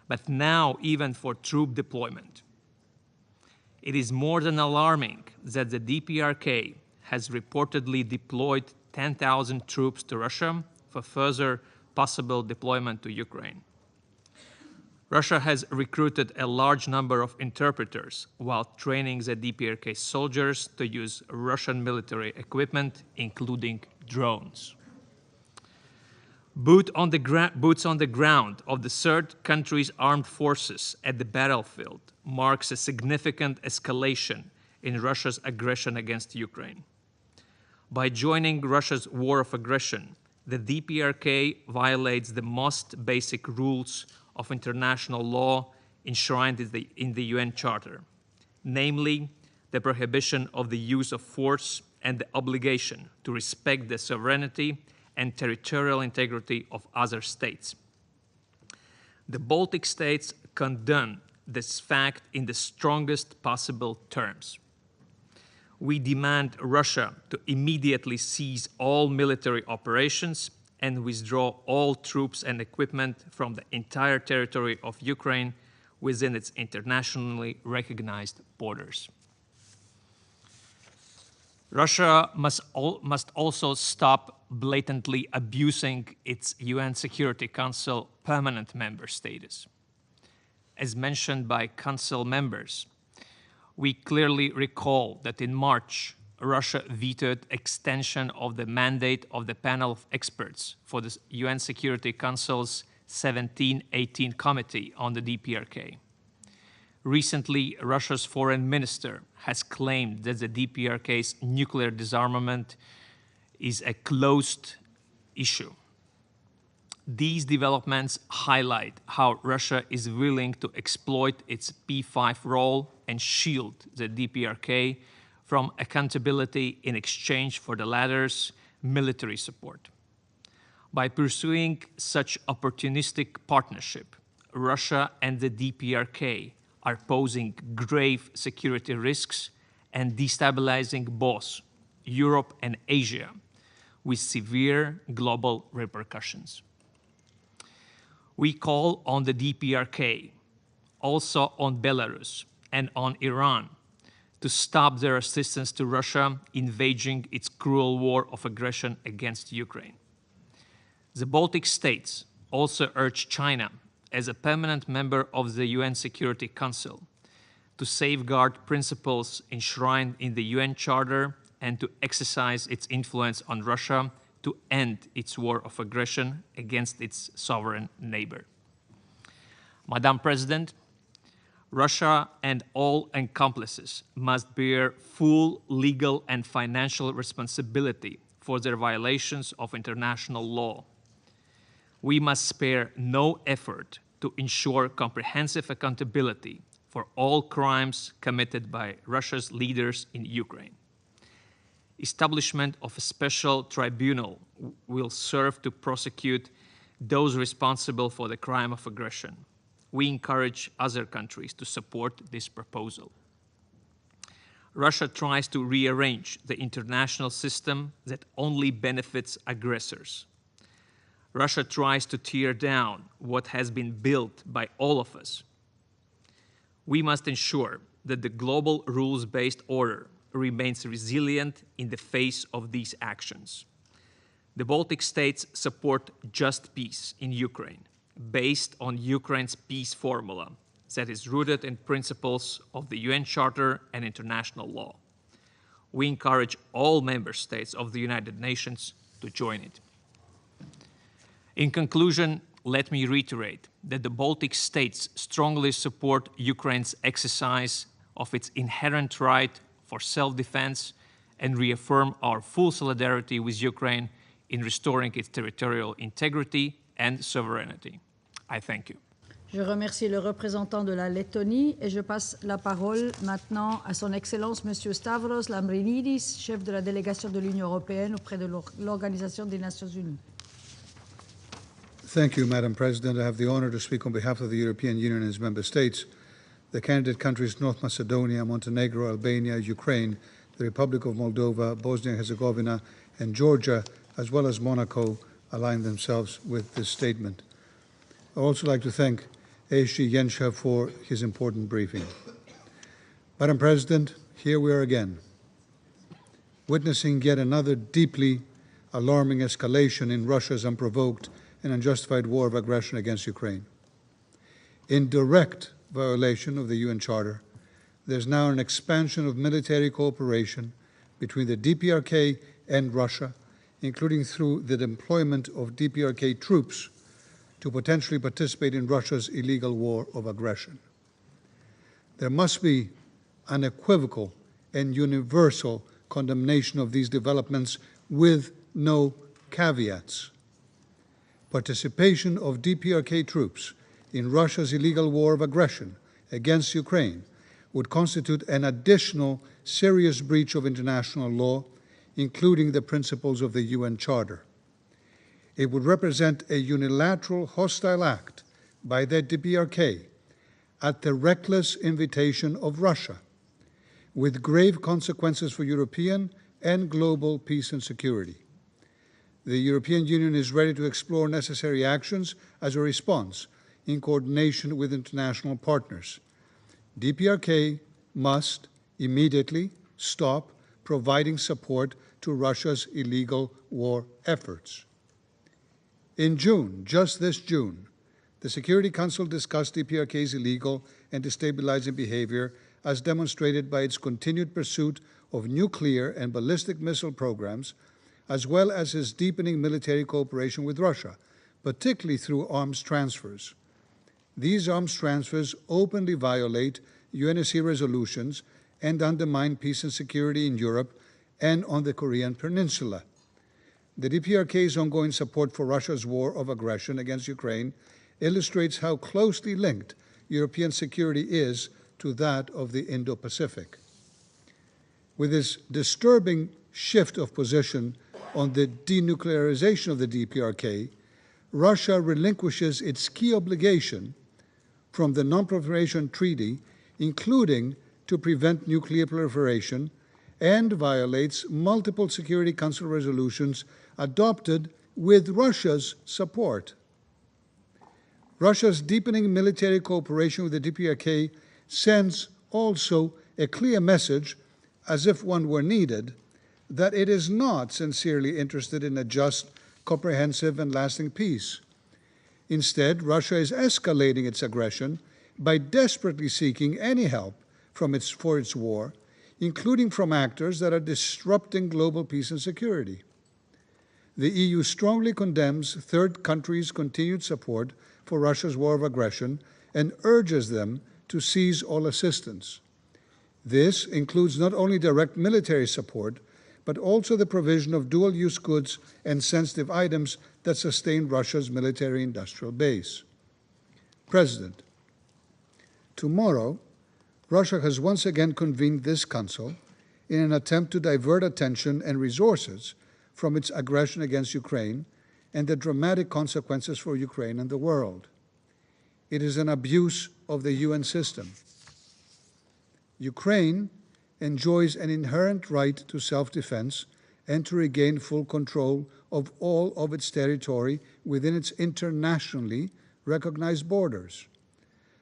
but now even for troop deployment. It is more than alarming that the DPRK has reportedly deployed 10,000 troops to Russia for further possible deployment to Ukraine. Russia has recruited a large number of interpreters while training the DPRK soldiers to use Russian military equipment, including drones. Boots on the ground of the third country's armed forces at the battlefield marks a significant escalation in Russia's aggression against Ukraine. By joining Russia's war of aggression, the DPRK violates the most basic rules of international law enshrined in the UN Charter, namely the prohibition of the use of force and the obligation to respect the sovereignty and territorial integrity of other states. The Baltic states condemn this fact in the strongest possible terms. We demand Russia to immediately cease all military operations and withdraw all troops and equipment from the entire territory of Ukraine within its internationally recognized borders. Russia must also stop blatantly abusing its UN Security Council permanent member status. As mentioned by Council members, we clearly recall that in March, Russia vetoed extension of the mandate of the panel of experts for the UN Security Council's 1718 Committee on the DPRK. Recently, Russia's foreign minister has claimed that the DPRK's nuclear disarmament is a closed issue. These developments highlight how Russia is willing to exploit its P5 role and shield the DPRK from accountability in exchange for the latter's military support. By pursuing such opportunistic partnership, Russia and the DPRK are posing grave security risks and destabilizing both Europe and Asia with severe global repercussions. We call on the DPRK, also on Belarus and on Iran, to stop their assistance to Russia in waging its cruel war of aggression against Ukraine. The Baltic states also urge China, as a permanent member of the UN Security Council, to safeguard principles enshrined in the UN Charter and to exercise its influence on Russia to end its war of aggression against its sovereign neighbor. Madam President, Russia and all accomplices must bear full legal and financial responsibility for their violations of international law. We must spare no effort to ensure comprehensive accountability for all crimes committed by Russia's leaders in Ukraine. Establishment of a special tribunal will serve to prosecute those responsible for the crime of aggression. We encourage other countries to support this proposal. Russia tries to rearrange the international system that only benefits aggressors. Russia tries to tear down what has been built by all of us. We must ensure that the global rules-based order remains resilient in the face of these actions. The Baltic states support just peace in Ukraine, based on Ukraine's peace formula that is rooted in principles of the UN Charter and international law. We encourage all member states of the United Nations to join it. In conclusion, let me reiterate that the Baltic states strongly support Ukraine's exercise of its inherent right for self-defense and reaffirm our full solidarity with Ukraine in restoring its territorial integrity and sovereignty. I thank you. Je remercie le représentant de la Lettonie et je passe la parole maintenant à son Excellence Monsieur Stavros Lambrinidis, chef de la délégation de l'Union européenne auprès de l'Organisation des Nations Unies. Thank you, Madam President. I have the honor to speak on behalf of the European Union and its member states, the candidate countries North Macedonia, Montenegro, Albania, Ukraine, the Republic of Moldova, Bosnia and Herzegovina, and Georgia, as well as Monaco, align themselves with this statement. I would also like to thank ASG Jenscha for his important briefing. Madam President, here we are again, witnessing yet another deeply alarming escalation in Russia's unprovoked and unjustified war of aggression against Ukraine. In direct violation of the UN Charter, there's now an expansion of military cooperation between the DPRK and Russia, including through the deployment of DPRK troops to potentially participate in Russia's illegal war of aggression. There must be unequivocal and universal condemnation of these developments with no caveats. Participation of DPRK troops in Russia's illegal war of aggression against Ukraine would constitute an additional serious breach of international law, including the principles of the UN Charter. It would represent a unilateral hostile act by the DPRK at the reckless invitation of Russia, with grave consequences for European and global peace and security. The European Union is ready to explore necessary actions as a response in coordination with international partners. DPRK must immediately stop providing support to Russia's illegal war efforts. In June, just this June, the Security Council discussed DPRK's illegal and destabilizing behavior as demonstrated by its continued pursuit of nuclear and ballistic missile programs, as well as its deepening military cooperation with Russia, particularly through arms transfers. These arms transfers openly violate UNSC resolutions and undermine peace and security in Europe and on the Korean Peninsula. The DPRK's ongoing support for Russia's war of aggression against Ukraine illustrates how closely linked European security is to that of the Indo-Pacific. With this disturbing shift of position on the denuclearization of the DPRK, Russia relinquishes its key obligation from the Non-Proliferation Treaty, including to prevent nuclear proliferation, and violates multiple Security Council resolutions adopted with Russia's support. Russia's deepening military cooperation with the DPRK sends also a clear message, as if one were needed, that it is not sincerely interested in a just, comprehensive, and lasting peace. Instead, Russia is escalating its aggression by desperately seeking any help for its war, including from actors that are disrupting global peace and security. The EU strongly condemns third countries' continued support for Russia's war of aggression and urges them to cease all assistance. This includes not only direct military support, but also the provision of dual-use goods and sensitive items that sustain Russia's military-industrial base. President, tomorrow, Russia has once again convened this Council in an attempt to divert attention and resources from its aggression against Ukraine and the dramatic consequences for Ukraine and the world. It is an abuse of the UN system. Ukraine enjoys an inherent right to self-defense and to regain full control of all of its territory within its internationally recognized borders.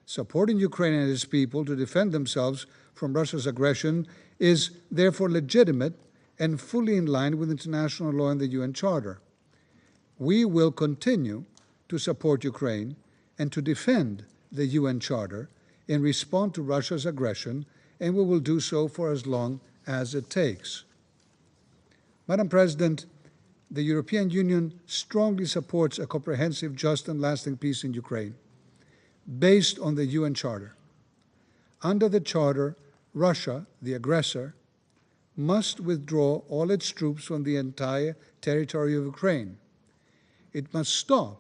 Supporting Ukraine and its people to defend themselves from Russia's aggression is therefore legitimate and fully in line with international law and the UN Charter. We will continue to support Ukraine and to defend the UN Charter in response to Russia's aggression, and we will do so for as long as it takes. Madam President, the European Union strongly supports a comprehensive, just, and lasting peace in Ukraine, based on the UN Charter. Under the Charter, Russia, the aggressor, must withdraw all its troops from the entire territory of Ukraine. It must stop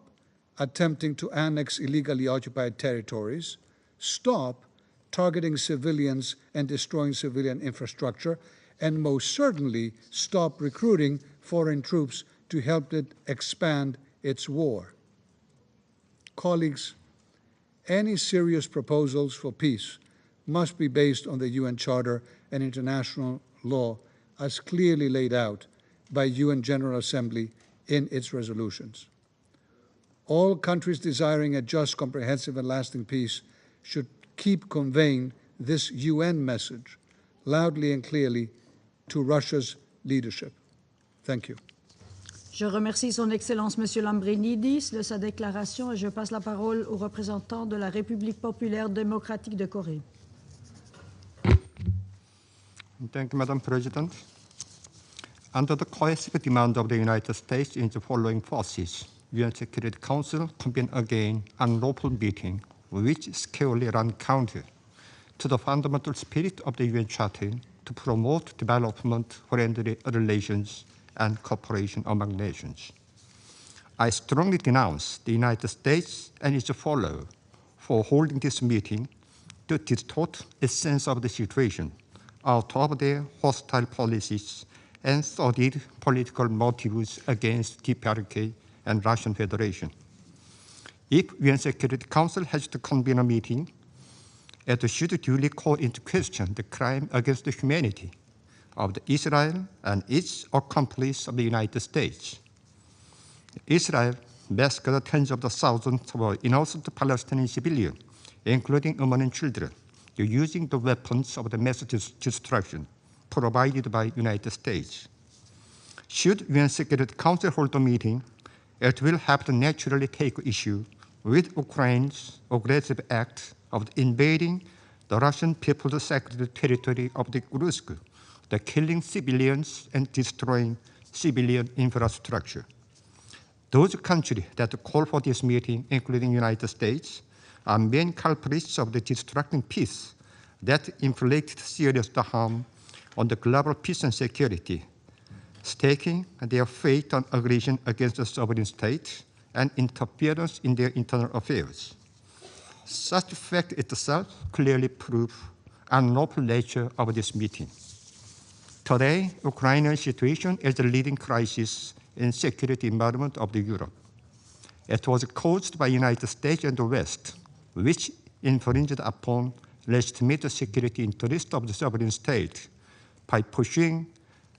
attempting to annex illegally occupied territories, stop targeting civilians and destroying civilian infrastructure, and most certainly stop recruiting foreign troops to help it expand its war. Colleagues, any serious proposals for peace must be based on the UN Charter and international law as clearly laid out by UN General Assembly in its resolutions. All countries desiring a just, comprehensive, and lasting peace should keep conveying this UN message loudly and clearly to Russia's leadership. Thank you. Je remercie Son Excellence M. Lambrinidis de sa déclaration et je passe la parole au représentant de la République populaire démocratique de Corée. Thank you, Madam President. Under the coercive demand of the United States in the following forces, UN Security Council convened again unlawful meeting, which squarely ran counter to the fundamental spirit of the UN Charter to promote development, friendly relations, and cooperation among nations. I strongly denounce the United States and its followers for holding this meeting to distort the sense of the situation out of their hostile policies and sordid political motives against DPRK and Russian Federation. If UN Security Council has to convene a meeting, it should duly call into question the crime against the humanity of Israel and its accomplice of the United States. Israel massacred tens of thousands of innocent Palestinian civilians, including women and children, using the weapons of the mass destruction provided by the United States. Should UN Security Council hold a meeting, it will have to naturally take issue with Ukraine's aggressive act of invading the Russian People's Security Territory of the Kursk, the killing civilians and destroying civilian infrastructure. Those countries that call for this meeting, including the United States, are main culprits of the destructing peace that inflicted serious harm on the global peace and security, staking their fate on aggression against a sovereign state and interference in their internal affairs. Such fact itself clearly proves the unlawful nature of this meeting. Today, Ukraine's situation is the leading crisis in security environment of Europe. It was caused by the United States and the West, which infringed upon legitimate security interests of the sovereign state by pursuing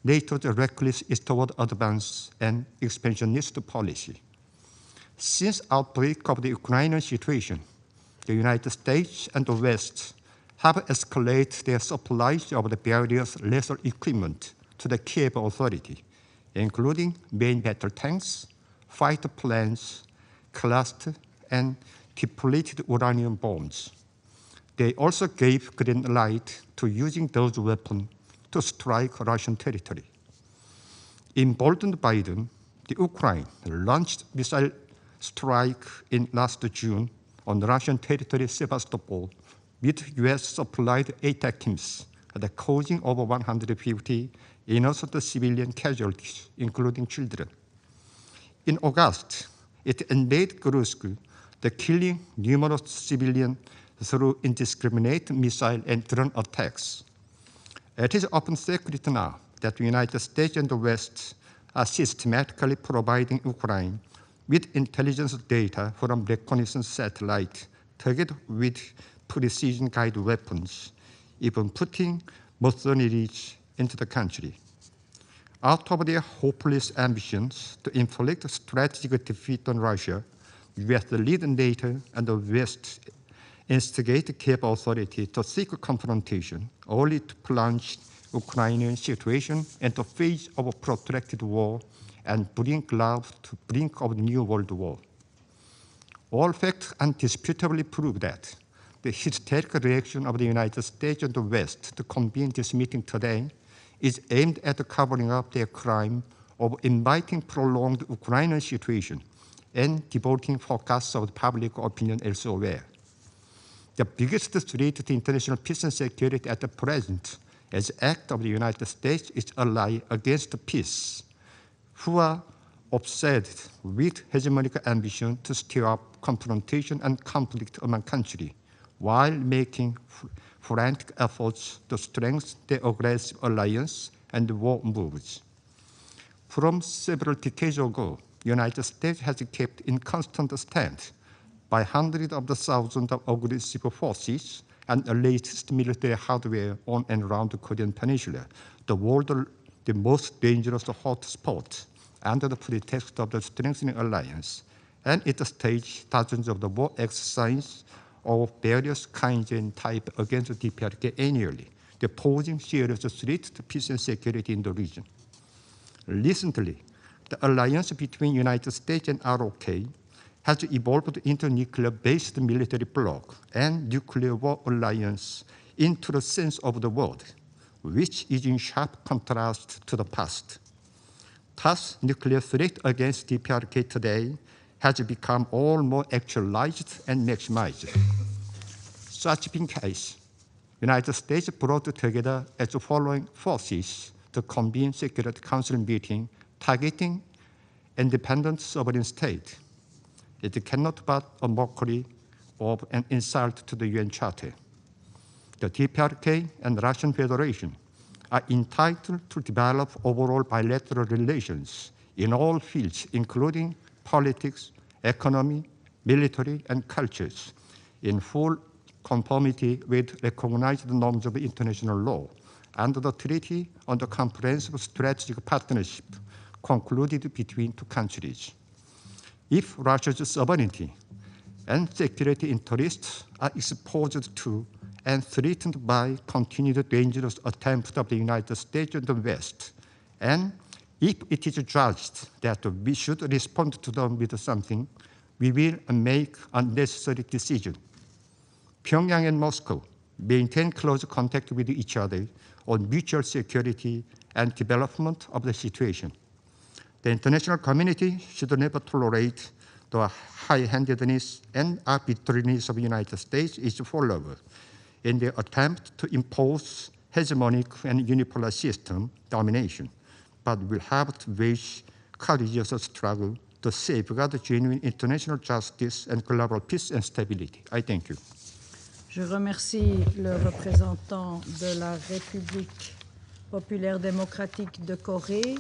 NATO's reckless eastward advance and expansionist policy. Since outbreak of the Ukrainian situation, the United States and the West have escalated their supplies of the various lethal equipment to the Kyiv authority, including main battle tanks, fighter planes, cluster, and depleted uranium bombs. They also gave green light to using those weapons to strike Russian territory. Emboldened by them, the Ukraine launched missile strike in last June on Russian territory Sevastopol with US-supplied ATACMS, causing over 150 innocent civilian casualties, including children. In August, it invaded Kursk, killing numerous civilians through indiscriminate missile and drone attacks. It is open secret now that the United States and the West are systematically providing Ukraine with intelligence data from reconnaissance satellites targeted with precision-guided weapons, even putting mercenaries into the country. Out of their hopeless ambitions to inflict strategic defeat on Russia, US led NATO and the West instigate the Kyiv authority to seek confrontation, only to plunge Ukrainian situation into a phase of a protracted war and bring Kyiv to the brink of the New World War. All facts undisputably prove that the hysterical reaction of the United States and the West to convene this meeting today is aimed at covering up their crime of inviting prolonged Ukrainian situation and devoting focus of public opinion elsewhere. The biggest threat to international peace and security at the present is the act of the United States, its ally against peace, who are obsessed with hegemonic ambition to stir up confrontation and conflict among countries, while making frantic efforts to strengthen their aggressive alliance and war moves. From several decades ago, the United States has kept in constant stand by hundreds of thousands of aggressive forces and the latest military hardware on and around the Korean Peninsula, the world's the most dangerous hotspot, under the pretext of the strengthening alliance, and it staged dozens of the war exercises of various kinds and types against the DPRK annually, posing serious threats to peace and security in the region. Recently, the alliance between the United States and ROK has evolved into a nuclear-based military bloc and nuclear war alliance into the sense of the word, which is in sharp contrast to the past. Thus, nuclear threat against DPRK today has become all more actualized and maximized. Such being the case, the United States brought together its following forces to convene Security Council meeting targeting independent sovereign state. It cannot but a mockery of an insult to the UN Charter. The DPRK and Russian Federation are entitled to develop overall bilateral relations in all fields, including politics, economy, military, and cultures, in full conformity with recognized norms of international law under the Treaty on the Comprehensive Strategic Partnership concluded between two countries. If Russia's sovereignty and security interests are exposed to and threatened by continued dangerous attempts of the United States and the West, and if it is judged that we should respond to them with something, we will make a necessary decision. Pyongyang and Moscow maintain close contact with each other on mutual security and development of the situation. The international community should never tolerate the high-handedness and arbitrariness of the United States its followers in the attempt to impose hegemonic and unipolar system domination, but will have to wage courageous struggle to safeguard genuine international justice and global peace and stability. I thank you. Je remercie le représentant de la République populaire démocratique de Corée.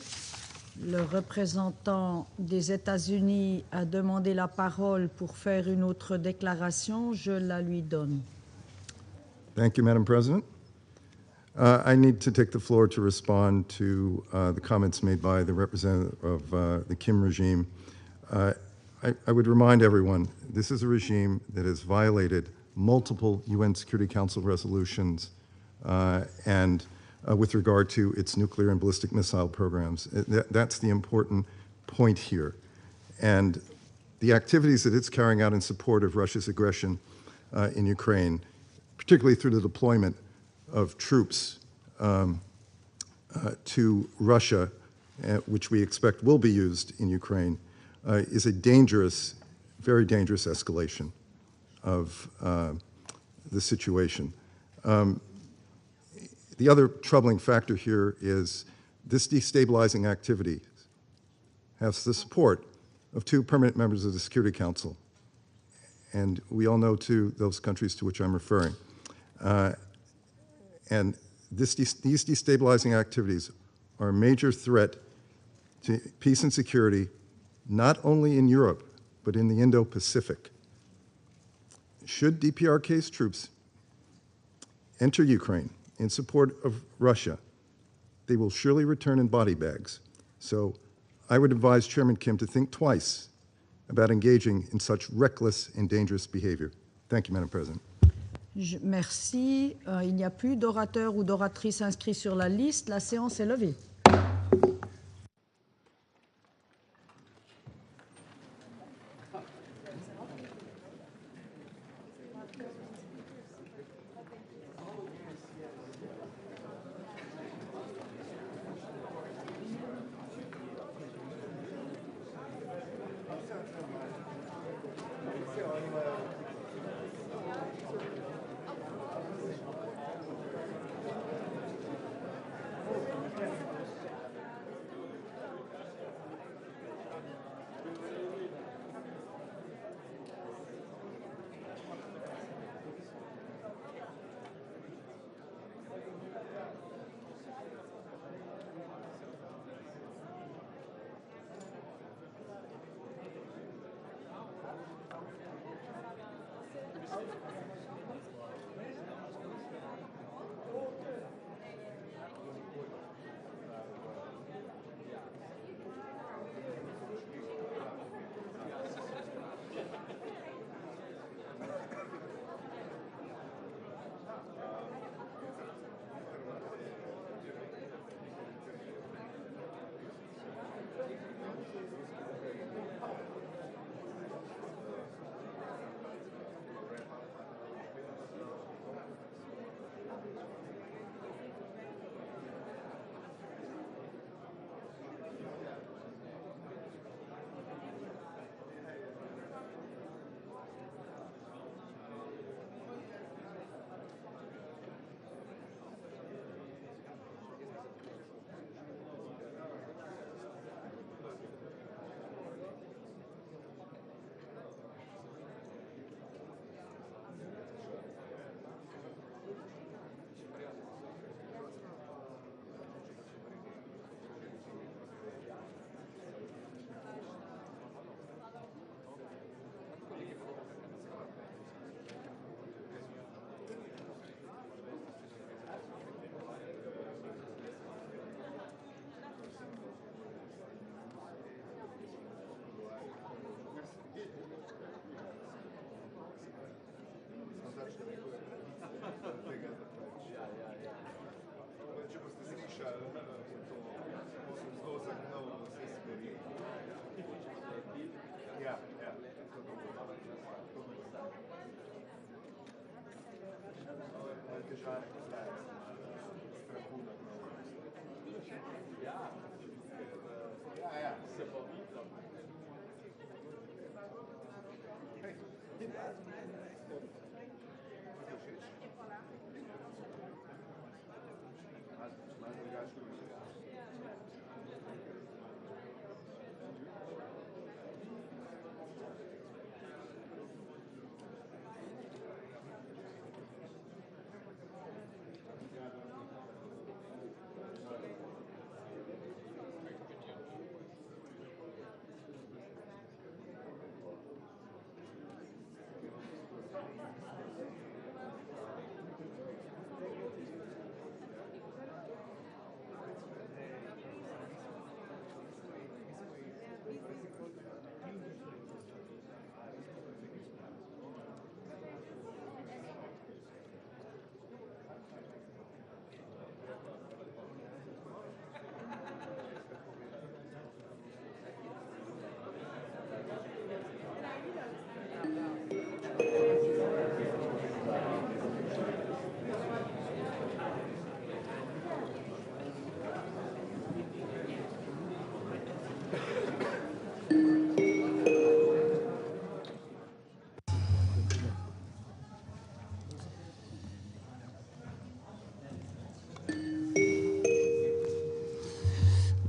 Le représentant des États-Unis a demandé la parole pour faire une autre déclaration. Je la lui donne. Thank you, Madam President. I need to take the floor to respond to the comments made by the representative of the Kim regime. I would remind everyone, this is a regime that has violated multiple UN Security Council resolutions and with regard to its nuclear and ballistic missile programs. That's the important point here. And the activities that it's carrying out in support of Russia's aggression in Ukraine, particularly through the deployment of troops to Russia, which we expect will be used in Ukraine, is a dangerous, very dangerous escalation of the situation. The other troubling factor here is this destabilizing activity has the support of two permanent members of the Security Council, and we all know those countries to which I'm referring. And these destabilizing activities are a major threat to peace and security, not only in Europe, but in the Indo-Pacific. Should DPRK's troops enter Ukraine in support of Russia, they will surely return in body bags. So I would advise Chairman Kim to think twice about engaging in such reckless and dangerous behavior. Thank you, Madam President. Merci. Il n'y a plus d'orateurs ou d'oratrices inscrits sur la liste. La séance est levée.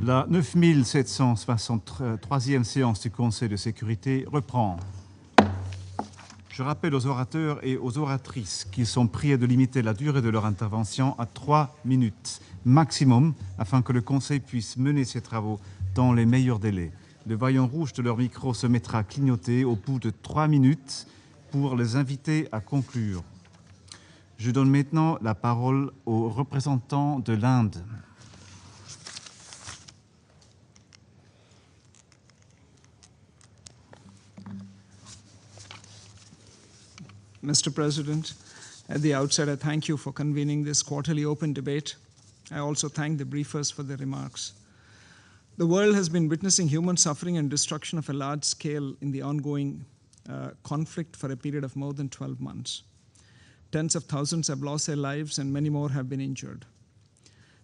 La 9763e séance du Conseil de sécurité reprend. Je rappelle aux orateurs et aux oratrices qu'ils sont priés de limiter la durée de leur intervention à 3 minutes maximum afin que le Conseil puisse mener ses travaux dans les meilleurs délais. Le voyant rouge de leur micro se mettra à clignoter au bout de 3 minutes pour les inviter à conclure. Je donne maintenant la parole aux représentants de l'Inde. Mr. President, at the outset, I thank you for convening this quarterly open debate. I also thank the briefers for their remarks. The world has been witnessing human suffering and destruction of a large scale in the ongoing conflict for a period of more than 12 months. Tens of thousands have lost their lives and many more have been injured.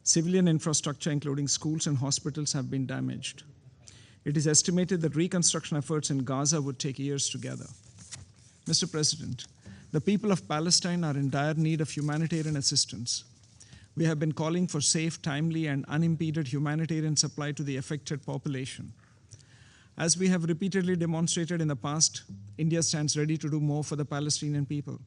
Civilian infrastructure, including schools and hospitals, have been damaged. It is estimated that reconstruction efforts in Gaza would take years to gather. Mr. President, the people of Palestine are in dire need of humanitarian assistance. We have been calling for safe, timely, and unimpeded humanitarian supply to the affected population. As we have repeatedly demonstrated in the past, India stands ready to do more for the Palestinian people.